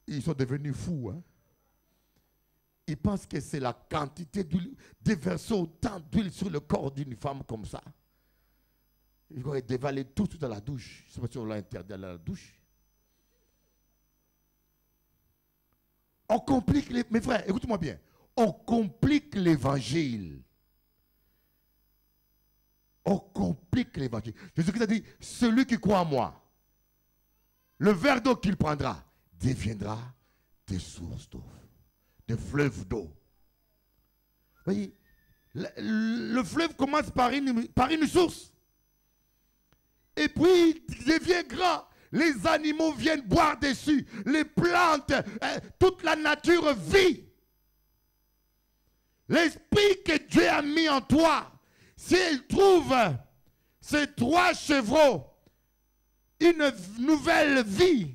Ils sont devenus fous, hein. Ils pensent que c'est la quantité d'huile, déverser autant d'huile sur le corps d'une femme comme ça. Ils vont dévaler tout dans la douche. Je ne sais pas si on l'a interdit à la douche. On complique mes frères, écoutez-moi bien. On complique l'évangile. On complique l'évangile. Jésus-Christ a dit, celui qui croit en moi, le verre d'eau qu'il prendra deviendra des sources d'eau, des fleuves d'eau. Vous voyez, le fleuve commence par une source. Et puis, il devient grand. Les animaux viennent boire dessus. Les plantes, toute la nature vit. L'esprit que Dieu a mis en toi, s'il trouve ces 3 chevreaux, une nouvelle vie.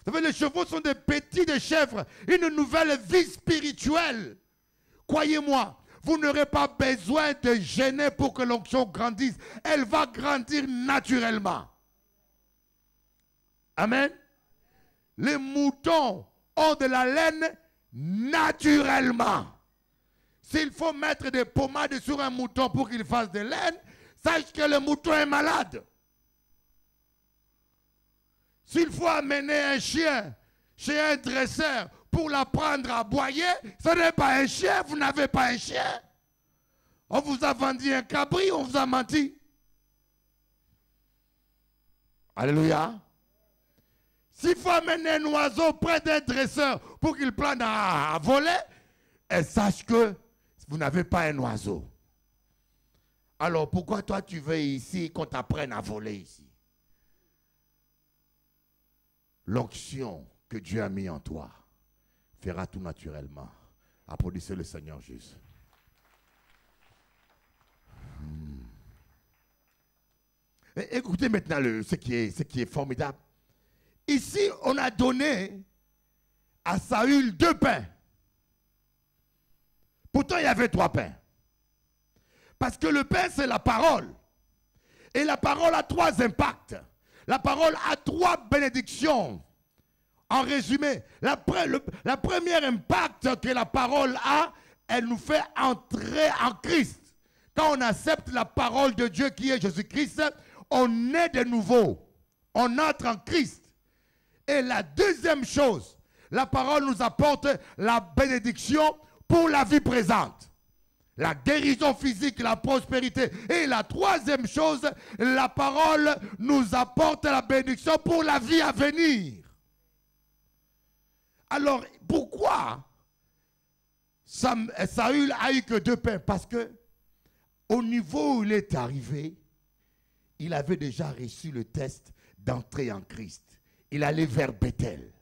Vous savez, les chevaux sont des petits de chèvres. Une nouvelle vie spirituelle. Croyez-moi, vous n'aurez pas besoin de gêner pour que l'onction grandisse. Elle va grandir naturellement. Amen. Les moutons ont de la laine naturellement. S'il faut mettre des pommades sur un mouton pour qu'il fasse de laine, sache que le mouton est malade. S'il faut amener un chien chez un dresseur pour l'apprendre à aboyer, ce n'est pas un chien, vous n'avez pas un chien. On vous a vendu un cabri, on vous a menti. Alléluia. S'il faut amener un oiseau près d'un dresseur pour qu'il prenne à voler, et sache que vous n'avez pas un oiseau. Alors pourquoi toi tu veux ici qu'on t'apprenne à voler ici? L'onction que Dieu a mis en toi fera tout naturellement. Applaudissez le Seigneur Jésus. Écoutez maintenant ce qui est formidable. Ici, on a donné à Saül 2 pains. Pourtant, il y avait 3 pains. Parce que le pain, c'est la parole. Et la parole a 3 impacts. La parole a 3 bénédictions. En résumé, la première impact que la parole a, elle nous fait entrer en Christ. Quand on accepte la parole de Dieu qui est Jésus-Christ, on est de nouveau. On entre en Christ. Et la deuxième chose, la parole nous apporte la bénédiction pour la vie présente. La guérison physique, la prospérité. Et la troisième chose, la parole nous apporte la bénédiction pour la vie à venir. Alors, pourquoi Saül a eu que 2 pains? Parce que au niveau où il est arrivé, il avait déjà reçu le test d'entrer en Christ. Il allait vers Bethel.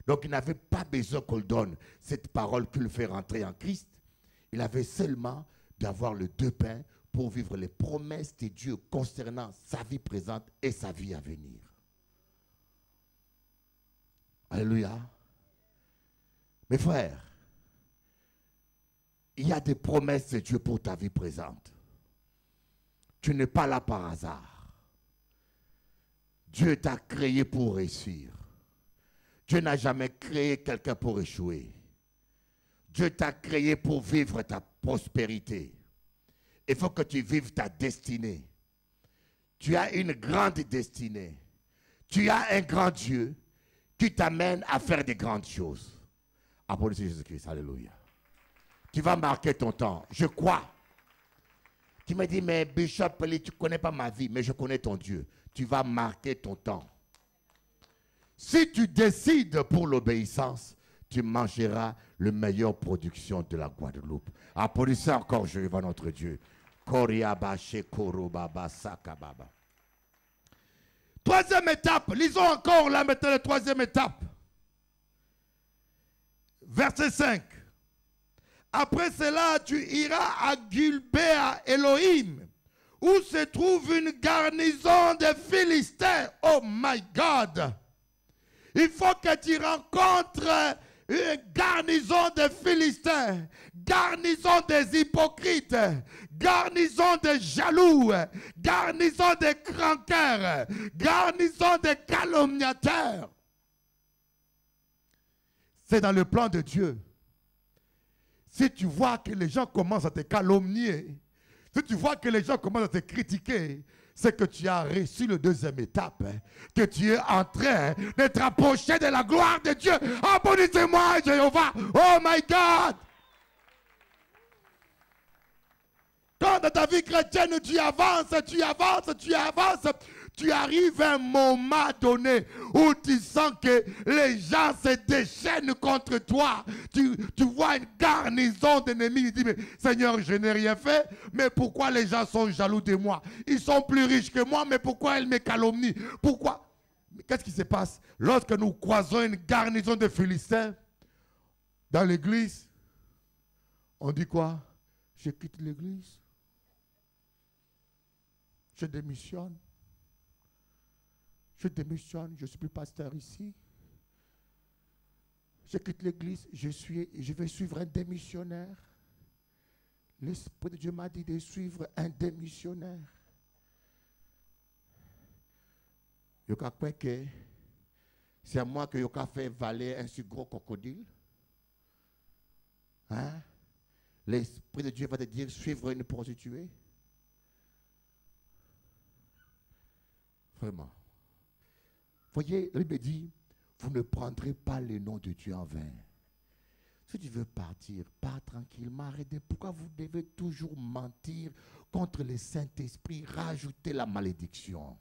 Donc il n'avait pas besoin qu'on le donne cette parole qui le fait rentrer en Christ. Il avait seulement d'avoir le 2 pains pour vivre les promesses de Dieu concernant sa vie présente et sa vie à venir. Alléluia. Mes frères, il y a des promesses de Dieu pour ta vie présente. Tu n'es pas là par hasard. Dieu t'a créé pour réussir. Dieu n'a jamais créé quelqu'un pour échouer. Dieu t'a créé pour vivre ta prospérité. Il faut que tu vives ta destinée. Tu as une grande destinée. Tu as un grand Dieu qui t'amène à faire des grandes choses. Applaudissez Jésus-Christ, alléluia. Tu vas marquer ton temps, je crois. Tu me dis, mais Bishop, tu ne connais pas ma vie, mais je connais ton Dieu. Tu vas marquer ton temps. Si tu décides pour l'obéissance, tu mangeras la meilleure production de la Guadeloupe. Applaudissez encore Jéhovah notre Dieu. Troisième étape, lisons encore là maintenant la troisième étape. Verset 5. Après cela, tu iras à Gulbéa Elohim, où se trouve une garnison de Philistins. Oh my God! Il faut que tu rencontres une garnison de Philistins, garnison des hypocrites, garnison des jaloux, garnison des craqueurs, garnison des calomniateurs. C'est dans le plan de Dieu. Si tu vois que les gens commencent à te calomnier, si tu vois que les gens commencent à te critiquer, c'est que tu as reçu la deuxième étape, que tu es en train de te rapprocher de la gloire de Dieu. Applaudissez-moi, Jéhovah. Oh my God. Quand dans ta vie chrétienne, tu avances, tu arrives à un moment donné où tu sens que les gens se déchaînent contre toi. Tu vois une garnison d'ennemis. Tu dis, mais Seigneur, je n'ai rien fait, mais pourquoi les gens sont jaloux de moi? Ils sont plus riches que moi, mais pourquoi ils me calomnient? Pourquoi? Qu'est-ce qui se passe? Lorsque nous croisons une garnison de Philistins dans l'église, on dit quoi? Je quitte l'église. Je démissionne. Je démissionne, je ne suis plus pasteur ici. Je quitte l'église, je vais suivre un démissionnaire. L'Esprit de Dieu m'a dit de suivre un démissionnaire. Je crois que c'est à moi que je fait valer un si gros crocodile. Hein? L'Esprit de Dieu va te dire suivre une prostituée. Vraiment. Voyez, il me dit, vous ne prendrez pas le nom de Dieu en vain. Si tu veux partir, pars tranquillement, arrêtez. Pourquoi vous devez toujours mentir contre le Saint-Esprit, rajouter la malédiction?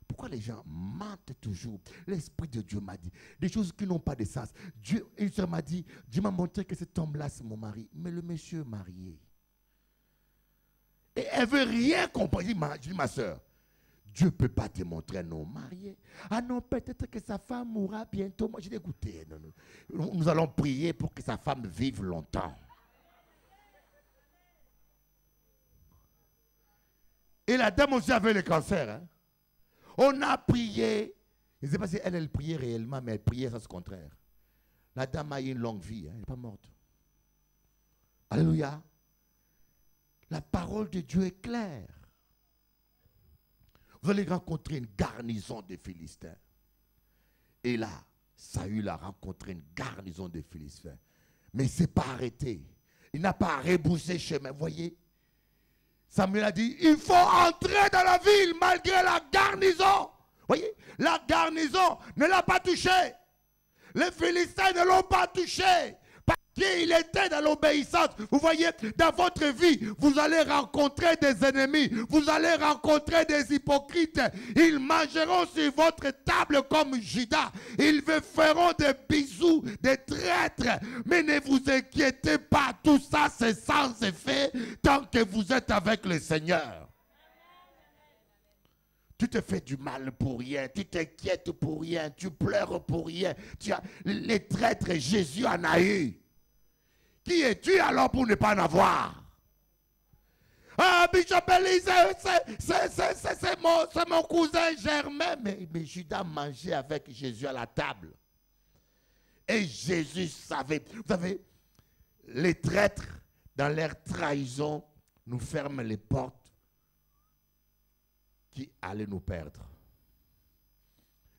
Pourquoi les gens mentent toujours? L'Esprit de Dieu m'a dit des choses qui n'ont pas de sens. Dieu, une soeur m'a dit, Dieu m'a montré que cet homme-là, c'est mon mari. Mais le monsieur est marié. Et elle ne veut rien comprendre. Je dis, ma soeur, Dieu ne peut pas te montrer un homme marié. Ah non, peut-être que sa femme mourra bientôt. Moi, j'ai dit, écoutez, nous allons prier pour que sa femme vive longtemps. Et la dame aussi avait le cancer. Hein? On a prié. Je ne sais pas si elle priait réellement, mais elle priait sans ce contraire. La dame a eu une longue vie. Hein? Elle n'est pas morte. Alléluia. La parole de Dieu est claire. Vous allez rencontrer une garnison de Philistins. Et là, Saül a rencontré une garnison de Philistins. Mais il ne s'est pas arrêté. Il n'a pas rebroussé chemin. Vous voyez? Samuel a dit, il faut entrer dans la ville malgré la garnison. Vous voyez? La garnison ne l'a pas touché. Les Philistins ne l'ont pas touché. Il était dans l'obéissance. Vous voyez, dans votre vie, vous allez rencontrer des ennemis. Vous allez rencontrer des hypocrites. Ils mangeront sur votre table comme Judas. Ils vous feront des bisous, des traîtres. Mais ne vous inquiétez pas. Tout ça, c'est sans effet tant que vous êtes avec le Seigneur. Tu te fais du mal pour rien, tu t'inquiètes pour rien, tu pleures pour rien. Les traîtres, Jésus en a eu. Qui es-tu alors pour ne pas en avoir? Ah, Bishop Elise, c'est mon cousin Germain. Mais Judas mangeait avec Jésus à la table. Et Jésus savait. Vous savez, les traîtres, dans leur trahison, nous ferment les portes qui allaient nous perdre.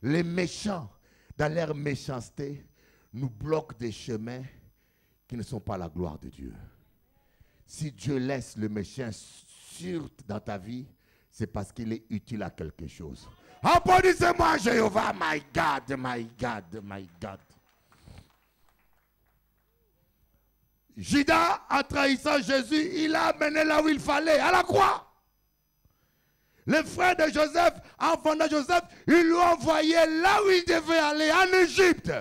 Les méchants, dans leur méchanceté, nous bloquent des chemins qui ne sont pas la gloire de Dieu. Si Dieu laisse le méchant sûr dans ta vie, c'est parce qu'il est utile à quelque chose. Applaudissez-moi, Jéhovah, my God, my God, my God. Judas, en trahissant Jésus, il l'a amené là où il fallait, à la croix. Les frères de Joseph, enfants de Joseph, ils l'ont envoyé là où il devait aller, en Égypte.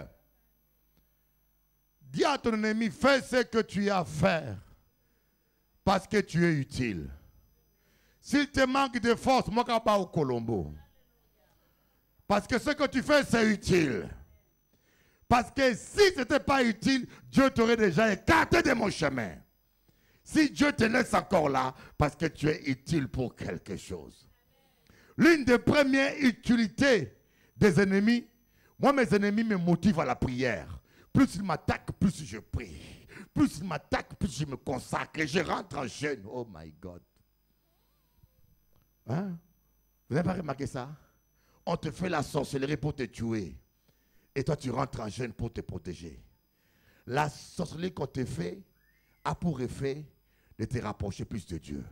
Dis à ton ennemi, fais ce que tu as à faire, parce que tu es utile. S'il te manque de force, moi, je ne vais pas au Colombo. Parce que ce que tu fais, c'est utile. Parce que si ce n'était pas utile, Dieu t'aurait déjà écarté de mon chemin. Si Dieu te laisse encore là, parce que tu es utile pour quelque chose. L'une des premières utilités des ennemis, moi, mes ennemis me motivent à la prière. Plus ils m'attaquent, plus je prie. Plus ils m'attaquent, plus je me consacre. Et je rentre en jeûne. Oh my God. Hein? Vous n'avez pas remarqué ça? On te fait la sorcellerie pour te tuer. Et toi, tu rentres en jeûne pour te protéger. La sorcellerie qu'on te fait a pour effet de te rapprocher plus de Dieu.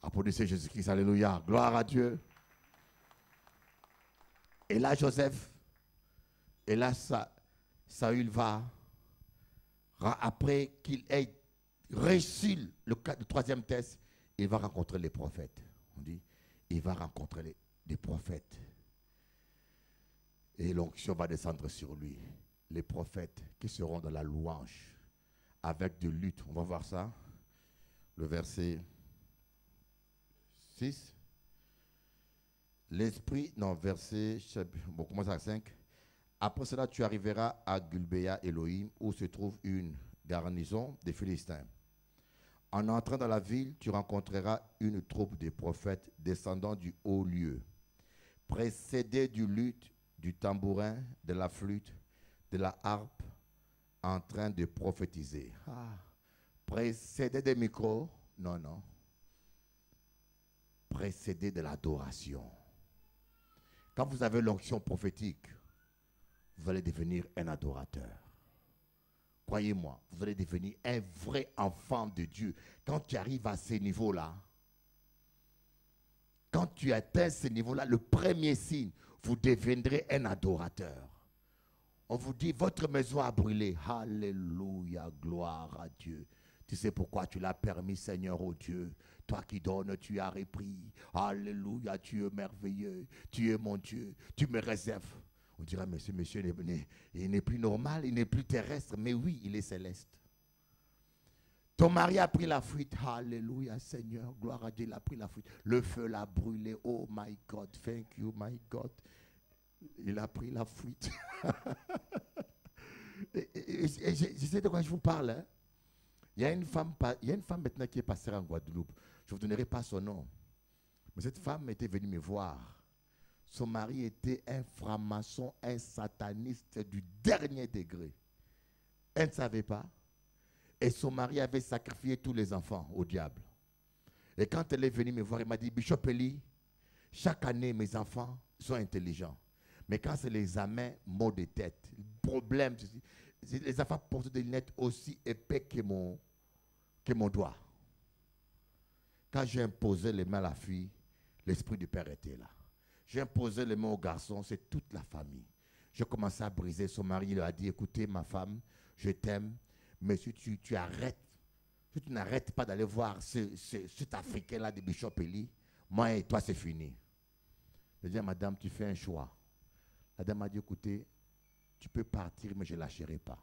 Applaudissez Jésus-Christ, alléluia. Gloire à Dieu. Et là, Joseph, et là, Saül va, après qu'il ait réussit le troisième test, il va rencontrer les prophètes. On dit, il va rencontrer les prophètes. Et l'onction va descendre sur lui. Les prophètes qui seront dans la louange, avec de lutte. On va voir ça. Le verset 6. L'esprit, non, verset, bon, commence à 5. Après cela, tu arriveras à Gulbéa Elohim, où se trouve une garnison des Philistins. En entrant dans la ville, tu rencontreras une troupe de prophètes descendant du haut lieu, précédés du luth, du tambourin, de la flûte, de la harpe, en train de prophétiser. Précédés des micros? Non, non. Précédés de l'adoration. Quand vous avez l'onction prophétique, vous allez devenir un adorateur. Croyez-moi, vous allez devenir un vrai enfant de Dieu. Quand tu arrives à ces niveaux-là, quand tu atteins ce niveau-là, le premier signe, vous deviendrez un adorateur. On vous dit, votre maison a brûlé. Alléluia, gloire à Dieu. Tu sais pourquoi tu l'as permis, Seigneur, oh Dieu. Toi qui donnes, tu as repris. Alléluia, tu es merveilleux. Tu es mon Dieu. Tu me réserves. On dira, mais ce monsieur, il n'est plus normal, il n'est plus terrestre. Mais oui, il est céleste. Ton mari a pris la fuite. Alléluia, Seigneur. Gloire à Dieu, il a pris la fuite. Le feu l'a brûlé. Oh my God, thank you, my God. Il a pris la fuite. Je sais de quoi je vous parle. Hein? Il y a une femme maintenant qui est passée en Guadeloupe. Je ne vous donnerai pas son nom. Mais cette femme était venue me voir. Son mari était un franc-maçon, un sataniste du dernier degré. Elle ne savait pas. Et son mari avait sacrifié tous les enfants au diable. Et quand elle est venue me voir, elle m'a dit, Bishop Eli, chaque année, mes enfants sont intelligents. Mais quand c'est l'examen, maux de tête, problème, les enfants portent des lunettes aussi épais que mon doigt. Quand j'ai imposé les mains à la fille, l'esprit du père était là. J'ai imposé les mains au garçon, c'est toute la famille. J'ai commencé à briser. Son mari lui a dit, écoutez ma femme, je t'aime, mais si tu arrêtes, si tu n'arrêtes pas d'aller voir cet Africain-là de Bishop Eli, moi et toi c'est fini. Je dis à madame, tu fais un choix. La dame m'a dit, écoutez, tu peux partir, mais je ne lâcherai pas.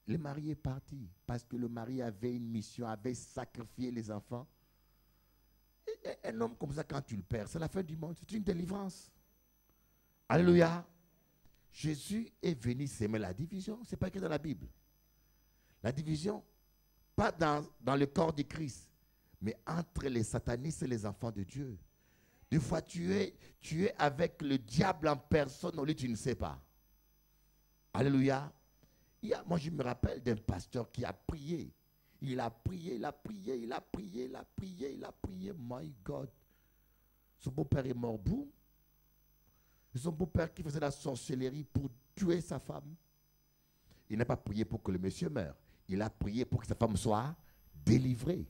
Le mari est parti parce que le mari avait une mission, avait sacrifié les enfants. Et un homme comme ça, quand tu le perds, c'est la fin du monde, c'est une délivrance. Alléluia. Jésus est venu s'aimer la division, ce n'est pas écrit dans la Bible. La division, pas dans le corps de Christ, mais entre les satanistes et les enfants de Dieu. Des fois, tu es avec le diable en personne, au lieu tu ne sais pas. Alléluia. Moi, je me rappelle d'un pasteur qui a prié. Il a prié, il a prié, il a prié, il a prié, il a prié. My God. Son beau-père est mort, boum. Son beau-père qui faisait la sorcellerie pour tuer sa femme. Il n'a pas prié pour que le monsieur meure. Il a prié pour que sa femme soit délivrée.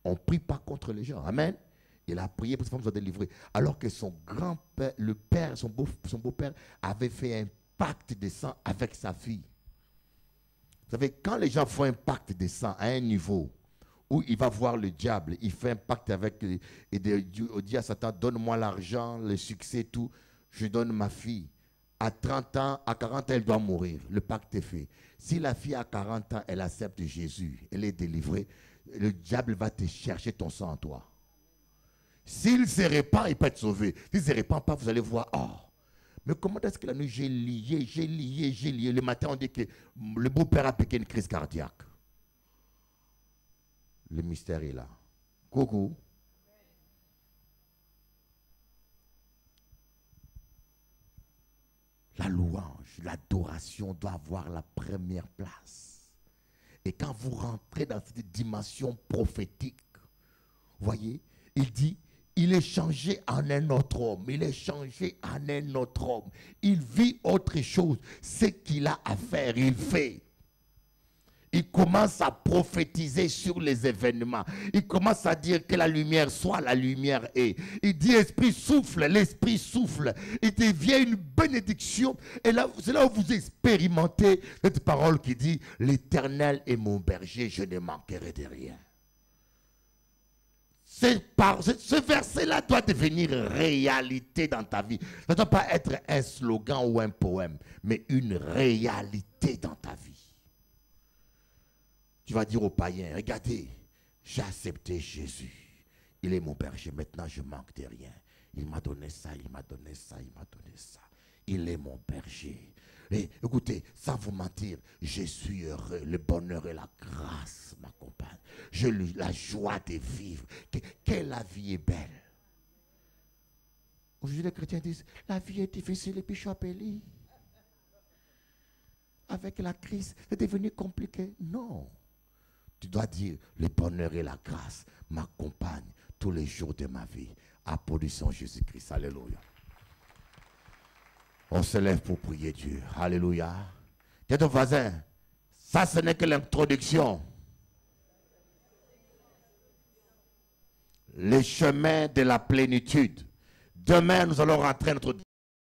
On ne prie pas contre les gens. Amen. Il a prié pour que sa femme soit délivrée. Alors que son grand-père, le père, son beau-père, avait fait un pacte de sang avec sa fille. Vous savez, quand les gens font un pacte de sang à un niveau où il va voir le diable, il fait un pacte avec, et dit à Satan, donne-moi l'argent, le succès, tout, je donne ma fille. À 30 ans, à 40 ans, elle doit mourir. Le pacte est fait. Si la fille à 40 ans, elle accepte Jésus, elle est délivrée, le diable va te chercher ton sang en toi. S'il ne se répand, il peut être sauvé. S'il ne se répand pas, vous allez voir, oh. Mais comment est-ce que la nuit, j'ai lié. Le matin, on dit que le beau-père a piqué une crise cardiaque. Le mystère est là. Coucou. La louange, l'adoration doit avoir la première place. Et quand vous rentrez dans cette dimension prophétique, voyez, il dit, il est changé en un autre homme. Il est changé en un autre homme. Il vit autre chose. Ce qu'il a à faire, il fait. il commence à prophétiser sur les événements. Il commence à dire que la lumière soit, la lumière est. Il dit esprit souffle, l'esprit souffle. Il devient une bénédiction. Et là, c'est là où vous expérimentez cette parole qui dit l'Éternel est mon berger, je ne manquerai de rien. Ce verset-là doit devenir réalité dans ta vie. Ça ne doit pas être un slogan ou un poème, mais une réalité dans ta vie. Tu vas dire aux païens, regardez, j'ai accepté Jésus. Il est mon berger, maintenant je manque de rien. Il m'a donné ça, il m'a donné ça, il m'a donné ça. Il est mon berger. Et écoutez, sans vous mentir, je suis heureux. Le bonheur et la grâce m'accompagnent. La joie de vivre. Que la vie est belle. Aujourd'hui, les chrétiens disent, la vie est difficile et puis Chapeli. Avec la crise, c'est devenu compliqué. Non. Tu dois dire, le bonheur et la grâce m'accompagnent tous les jours de ma vie. Applaudissons Jésus-Christ. Alléluia. On se lève pour prier Dieu. Alléluia. Dis à ton voisin, ça ce n'est que l'introduction. Les chemins de la plénitude. Demain, nous allons rentrer notre